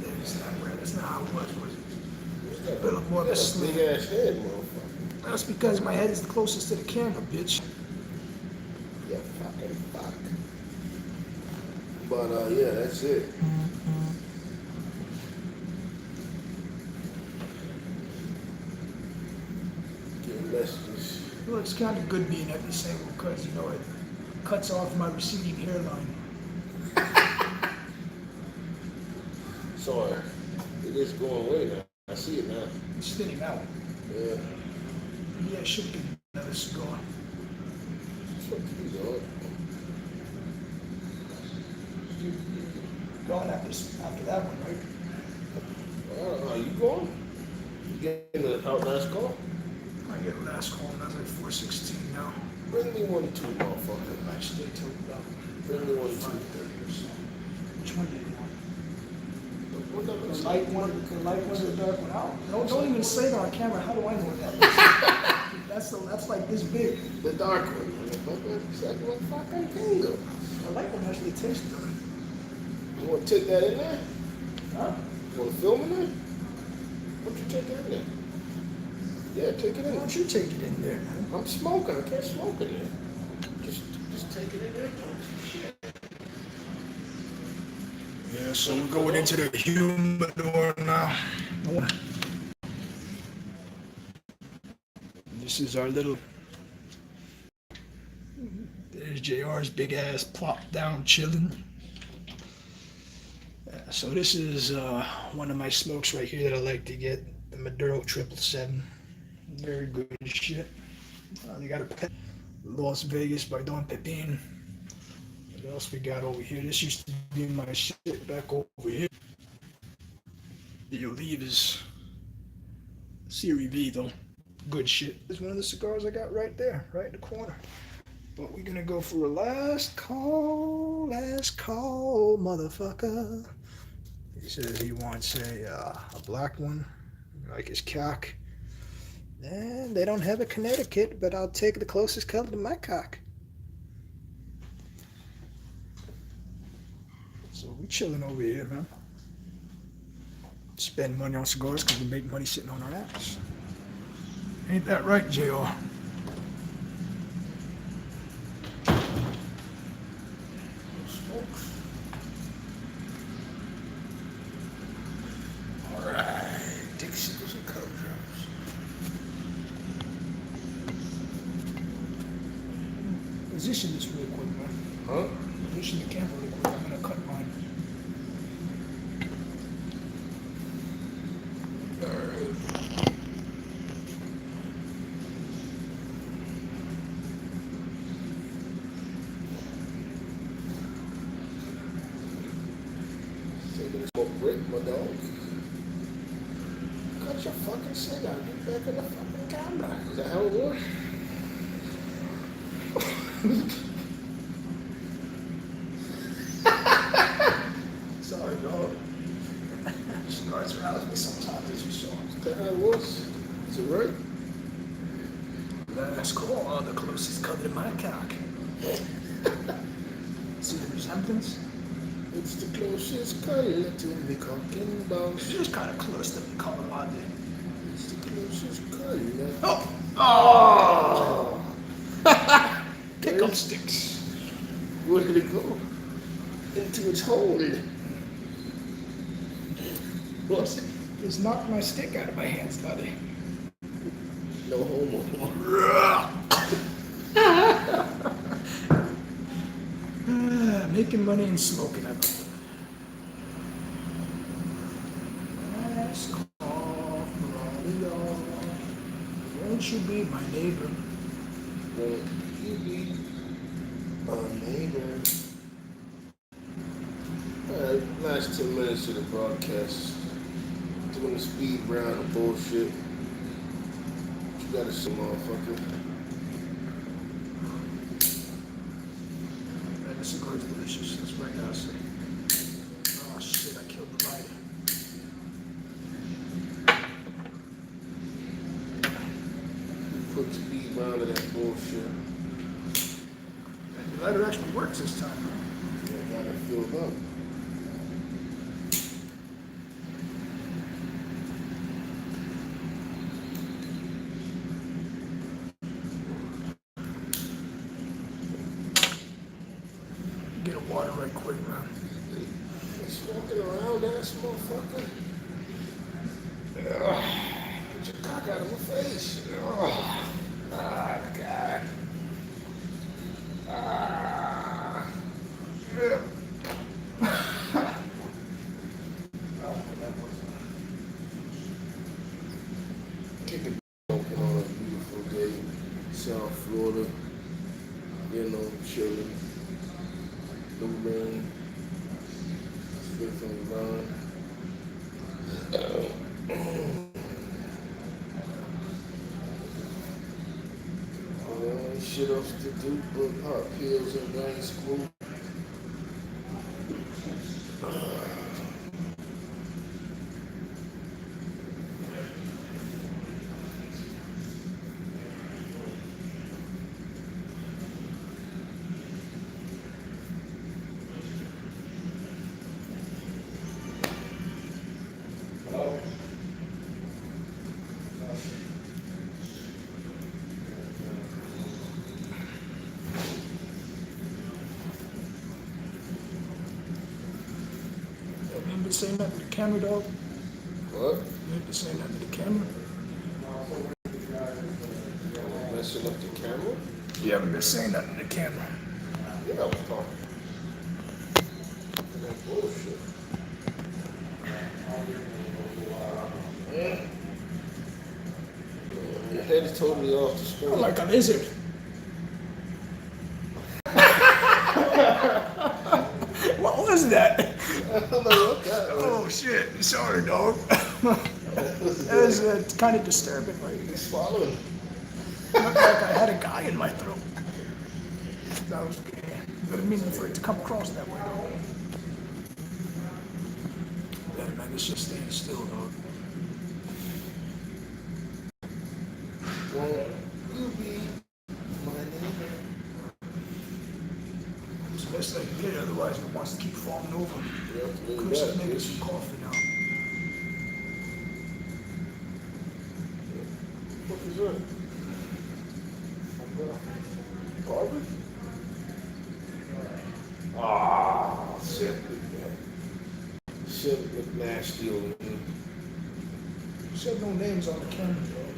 That's not where. That's not how it was it? A little more of a that's a slim. big ass head, motherfucker. That's because my head is the closest to the camera, bitch. Yeah, fucking fuck. But yeah, that's it. Getting messages. Well, it's kind of good being at disabled because, you know, it cuts off my receding hairline. Sorry. It is going away now. I see it now. It's thinning out. Yeah. Maybe I should get another cigar. Fuck you, dog. You're going after that one, right? Are you going? You getting the out last call? I get a last call and I was like 416 now. Bring me one too, motherfucker. I stay till about Bring me one too. 5:30 or so. Which one do you want? What the The light one or the dark one? Don't even say that on camera. How do I know what that is? That's like this big. The dark one. Motherfucker. It's like one fucking finger. The light one actually tastes good. You want to take that in there? Huh? You want to film in there? Why don't you take it in there? Yeah, take it Why in. don't you take it in there, man? I'm smoking. I can't smoke in there. Just take it in there. Yeah, so we're going into the humidor now. This is our little. There's JR's big ass plop down chilling. So this is one of my smokes right here that I like to get, the Maduro 777. Very good shit. They got a Las Vegas by Don Pepin. What else we got over here? This used to be my shit back over here. The Olive is Series V though. Good shit. This is one of the cigars I got right there, right in the corner. But we're gonna go for a last call, motherfucker. He says he wants a black one, like his cock. And they don't have a Connecticut, but I'll take the closest color to my cock. So we chilling over here, man. Spend money on cigars because we make money sitting on our ass. Ain't that right, JR? Alright, take sickles and cover drops. Position this real quick, man. Huh? Position the camera real quick. I'm gonna cut mine. Taking a smoke break, my dog. Cut your fucking cigar. Get back in the fucking camera. Is that how it works? Sorry, dog. Cigars arouse me sometimes, as you saw. Is that how it works? Is it right? That's cool. The closest color to my cock. See the resemblance? It's the closest color to the cocking box. It's just kind of close to the color line there. It's the closest color. Oh! Pick up sticks. Where did it go? Into its hole. What's it? Just knocked my stick out of my hands, buddy. No homo. Making money and smoking, I believe. Ask off, Maria. Won't you be my neighbor? Won't you be a neighbor? Alright, last 10 minutes of the broadcast. Doing the speed round of bullshit. What you gotta say, motherfucker? Man, this cigar is delicious. That's right now. Oh shit, I killed the lighter. Put speed round of that bullshit. And the lighter actually works this time, huh? Yeah, got it filled up. Get a water right quick, man. It's walking around, ass motherfucker. Ugh. Get your cock out of my face. Ugh. Ah, God. Ah. Yeah. Kicking open on a beautiful day, South Florida. You know, chilling. No rain. Fifth on the line. Shit else to do but pop pills and night school. You ain't been saying nothing to the camera, dog. What? You ain't been saying nothing to the camera. Messing up the camera? You haven't been saying nothing to the camera. Yeah, I was talking. That bullshit. Yeah. Your head is totally off the screen. I'm like a lizard. What was that? I don't know what that was. Oh shit! Sorry, dog. That was kind of disturbing. Like, it He's swallowing. looked like I had a guy in my throat. That was good. I didn't mean for it to come across that way, dog. Yeah, man, it's just staying still, dog. Won't you be my neighbor? It's the best I can get, otherwise it wants to keep falling over. Yeah, really Chris is bad, making bitch. some coffee now. What is that? Garbage? Ah, shit. Shit look nasty over here. You said no names on the camera, dog.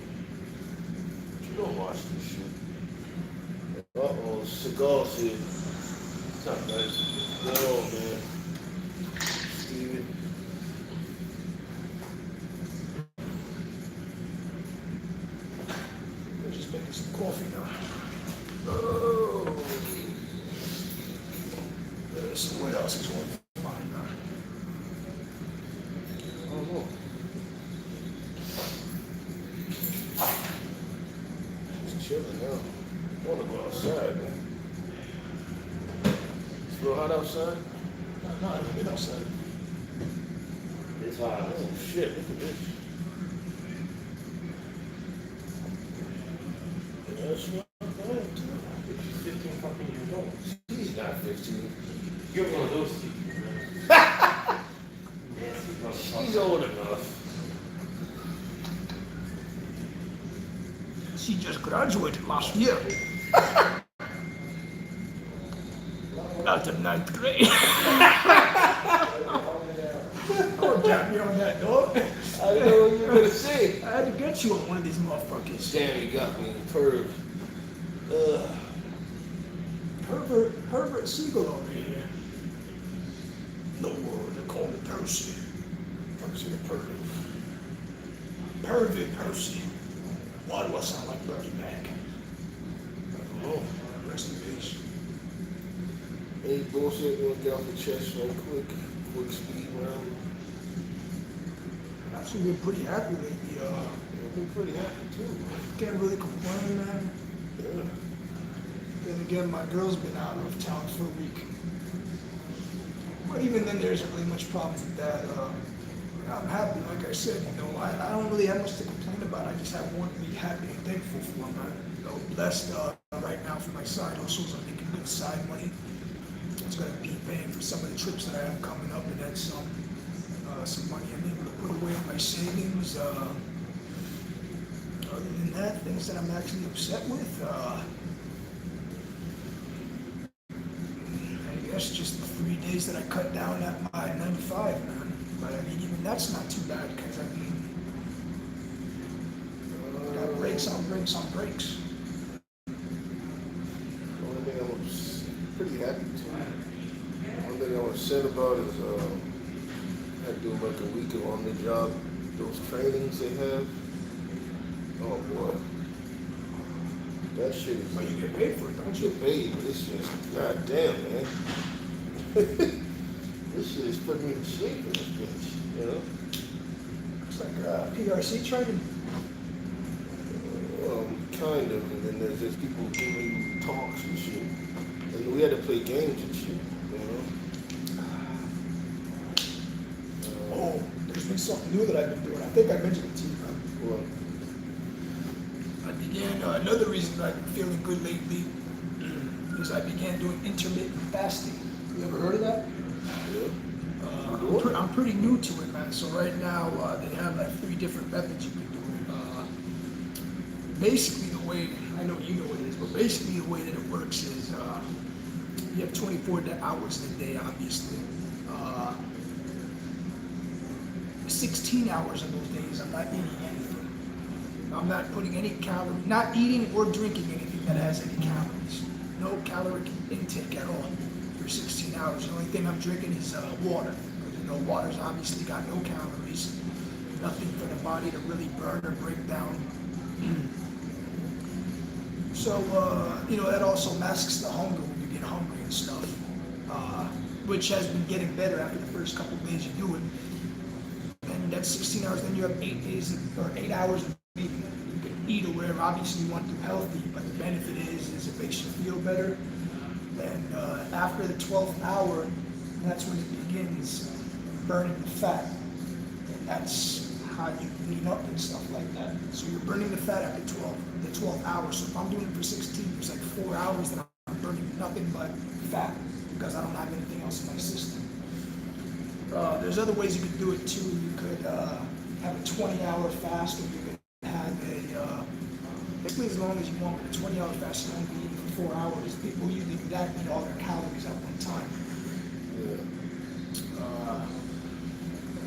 You don't watch this shit. Uh-oh, Cigars here. What's up, guys? Go on, man. Steven. I'm just making some coffee now. Oh. So what else is one fine now? I don't know. Just chilling now. I want to go outside, man. It's real hot outside? No, I haven't been outside. It's hot. Oh, shit. Look at this. That's not bad, too. She's 15 fucking years old. He's not 15. You're one of those people, man. graduated last year. Out of 9th grade. Oh, jab me on that, dog. I didn't know what you were gonna say. I had to get you on one of these motherfuckers. Damn, you got me perv. Herbert Siegel over here. No word, they call me Percy. Percy the Pervy. Pervy Percy. Why do I sound like Bernie Mac? I don't know. Rest in peace. Any bullshit you want to get off the chest right quick speed round. I've actually been pretty happy lately. I've been pretty happy too. Can't really complain, man. Yeah. Then again, my girl's been out of town for a week. But even then, there isn't really much problem with that. I'm happy, like I said, you know, I don't really have much to complain about. I just have one to be happy and thankful for, man. You know, blessed right now for my side hustles. I'm making good side money. It's going to be paying for some of the trips that I have coming up, and then some money I'm able to put away in my savings. Other than that, things that I'm actually upset with, I guess just the 3 days that I cut down at my 9 to 5, man. But I mean, even that's not too bad, because I mean, got breaks on breaks on breaks. The only thing I'm pretty happy to. One thing I was sad about is I do like a week on the job, those trainings they have. Oh boy. That shit is But you get paid for it, don't don't you? get paid, but it's just goddamn, man. This shit is putting me to sleep in this bitch, you know? It's like PRC training. Kind of, and then there's just people giving you talks and shit. And we had to play games and shit, you know? Oh, there's been something new that I've been doing. I think I mentioned it to you, man. Well, I began, another reason that I've been feeling good lately is I began doing intermittent fasting. You ever heard of that? yeah. I'm pretty new to it, man. So right now, they have like 3 different methods you can do it. Basically the way, I know you know what it is, but basically the way that it works is you have 24 hours in a day, obviously. 16 hours of those days, I'm not eating anything. I'm not putting any calories, not eating or drinking anything that has any calories. No caloric intake at all for 16 hours. The only thing I'm drinking is water. Because you know, water's obviously got no calories. Nothing for the body to really burn or break down. So, you know, that also masks the hunger when you get hungry and stuff, which has been getting better after the first couple of days you do it. And that's 16 hours, then you have 8 days or 8 hours of eating. You can eat or whatever. Obviously, you want to do healthy, but the benefit is it makes you feel better. And after the 12th hour, that's when it begins burning the fat. And that's how you clean up and stuff like that. So you're burning the fat after the 12th hour. So if I'm doing it for 16, it's like 4 hours that I'm burning nothing but fat because I don't have anything else in my system. There's other ways you could do it too. You could have a 20-hour fast, or you could have a, basically as long as you want, but a 20-hour fast, you only be eating for 4 hours. People usually do that and eat all their calories at one time. Yeah.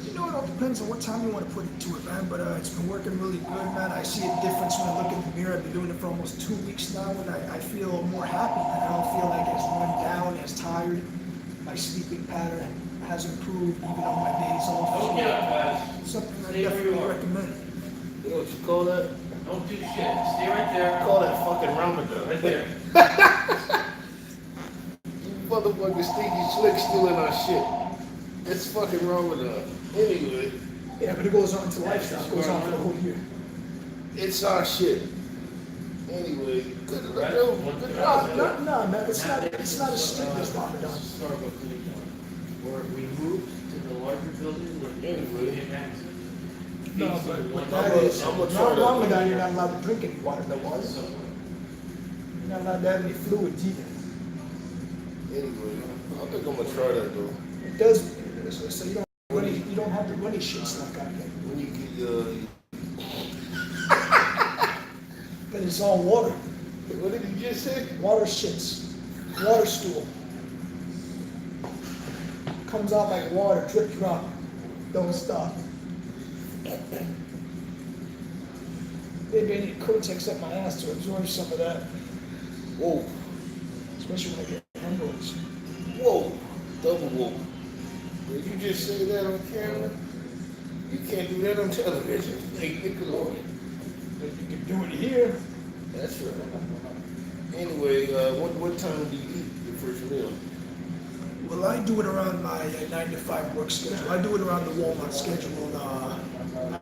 You know, it all depends on what time you want to put into it, man, but it's been working really good, man. I see a difference when I look in the mirror. I've been doing it for almost 2 weeks now, and I feel more happy, man. I don't feel like as run down, as tired. My sleeping pattern has improved even on my days off. Something I definitely recommend. You know what you call that? Don't do shit. Stay right there. You call that fucking Ramadan. Right there. You motherfucking stinky slick stealing our shit. It's fucking Ramadan. Anyway, Yeah, but it goes on to lifestyle. It goes on for the whole year. it's our shit. Anyway, good luck. No, man, it's not as strict as Ramadan. Or we moved to the larger building where Anyway. No, but what I'm that gonna- is, I'm gonna try that. Ramadan, you're not allowed to drink any water. The water. You're not allowed to have any fluids either. Anyway, I think I'm gonna try that though. It does, so you don't have to run any shit stuff out yet. When you get But it's all water. What did you just say? Water shits. Water stool. Comes out like water, drip drop. Don't stop. Maybe I need Kotex up my ass to absorb some of that. Whoa, Especially when I get hemorrhoids. whoa, double whoa. Did you just say that on camera? You can't do that on television. Like Nickelodeon. But you can do it here. That's right. Anyway, what time do you eat your first meal? Well, I do it around my 9 to 5 work schedule. I do it around the Walmart schedule.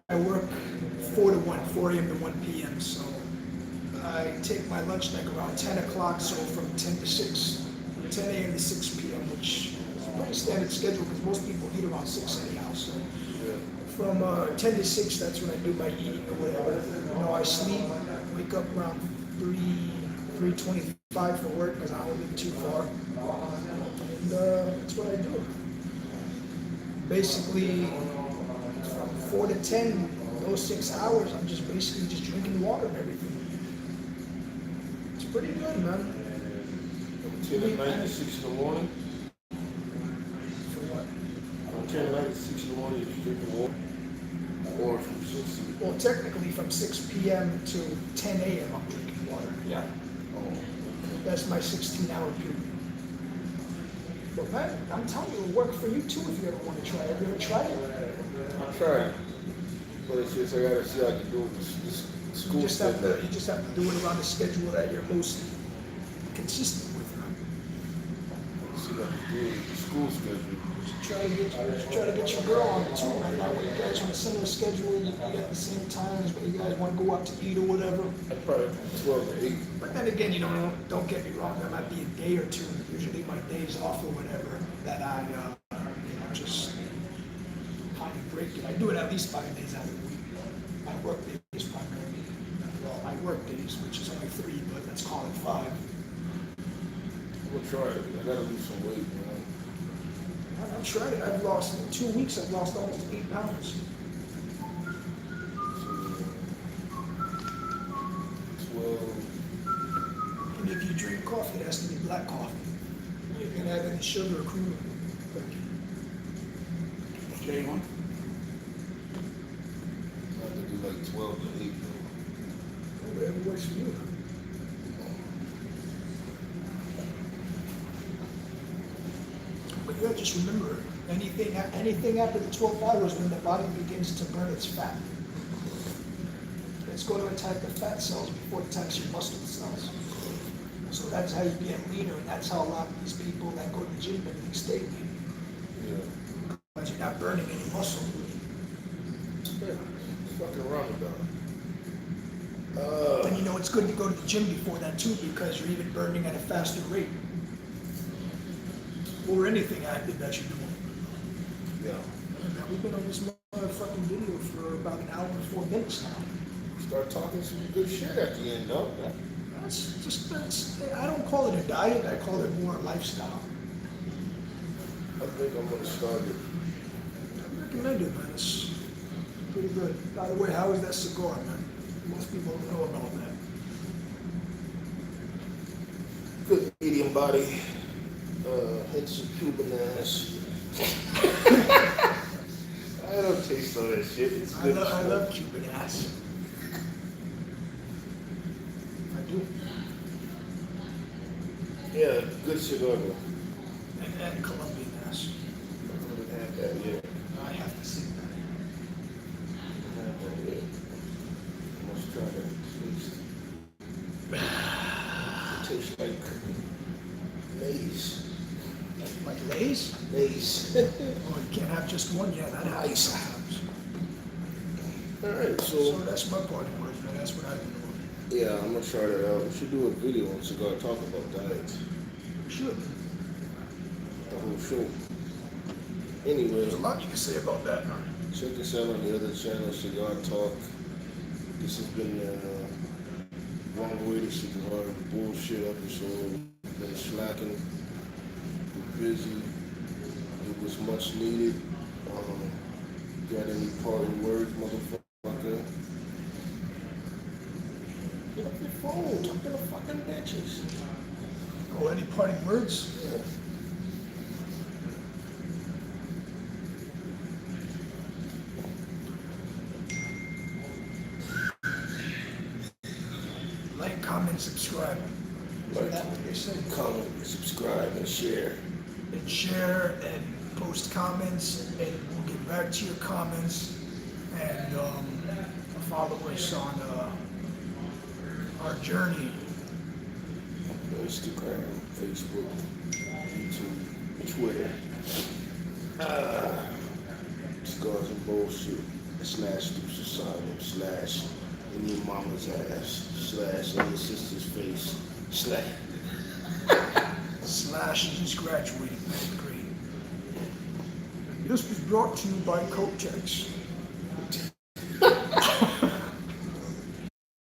I work 4 to 1, 4 a.m. to 1 p.m. So I take my lunch like around 10 o'clock. So from 10 to 6, 10 a.m. to 6 p.m., which is a pretty standard schedule because most people eat around 6 anyhow. So Yeah. from 10 to 6, that's when I do my eating or whatever. You know, I sleep, wake up around 3:25 for work because I don't live too far. And that's what I do. Basically, from 4 to 10, those 6 hours, I'm just basically just drinking water and everything. It's pretty good, man. From 10 at night to 6 in the morning? For what? From 10 at night to 6 in the morning, you're drinking water? Or from 6 to... Well, technically from 6 p.m. to 10 a.m. I'm drinking water. Yeah. Oh, That's my 16-hour period. But man, I'm telling you, it'll work for you too if you ever want to try it. Have you ever tried it? I'm trying. But it's just, I gotta see how I can do it with this school You just have stuff. to do it around the schedule that you're most consistent with. See how I can do it with the school schedule. Try to get your girl on it too, man. That way you guys on a similar schedule, you get the same times, but you guys want to go out to eat or whatever. I'd probably do 12 to 8. But then again, you know, don't get me wrong. There might be a day or two, usually my days off or whatever, that I, just kind of break it. I do it at least 5 days out of the week. My work days primarily. Well, my work days, which is only 3, but let's call it 5. We'll try it. I gotta lose some weight, man. I've tried it. I've lost, in 2 weeks, I've lost almost 8 pounds. So, 12. And if you drink coffee, it has to be black coffee. You can have any sugar or creamer. Okay, one. I have to do like 12 to 8 though. Whatever works for you. But yeah, just remember, anything after the 12 hours when the body begins to burn its fat. It's going to attack the fat cells before it attacks your muscle cells. So that's how you get leaner, and that's how a lot of these people that go to the gym and they stay lean. Yeah. Because you're not burning any muscle. Yeah. Fucking Ramadan. And you know, it's good to go to the gym before that too, because you're even burning at a faster rate. Or anything active that you're doing. Yeah. And we've been on this motherfucking video for about an hour and 4 minutes now. Start talking some good shit at the end, though. I don't call it a diet, I call it more a lifestyle. I think I'm gonna start it. I recommend it, man. It's pretty good. By the way, how is that cigar, man? Most people don't know about that. Good medium body. Hence some Cuban ass. I don't taste all that shit. It's I good. love Cuban ass. I do. Yeah, good cigar though. And Colombian ass. I haven't had that yet. I have to see that. I haven't had that yet. I must try that taste. It tastes like maize. Like Lay's? Maize. Oh, you can't have just one? Yeah, that happens. Alright, So so that's my party words, man. That's what I've been doing. yeah, I'm gonna try that out. We should do a video on cigar talk about diets. We should. The whole show. Anyway, There's a lot you can say about that, man. check us out on the other channel, Cigar Talk. This has been Wrong Way to Cigar bullshit episode. Been slacking. We're busy. It was much needed. Got any parting words, motherfucker? Get up your phone, talking to fucking bitches. Oh, any parting words? Yeah. Like, comment, subscribe. Like, That's what they say. comment, subscribe, and share. And share and post comments, and we'll get back to your comments. And follow us on our journey. Instagram, Facebook, YouTube, Twitter. Cigars and bullshit. / Deuce Asylum / in your mama's ass / in your sister's face / just graduated 9th grade. This was brought to you by Coat Checks.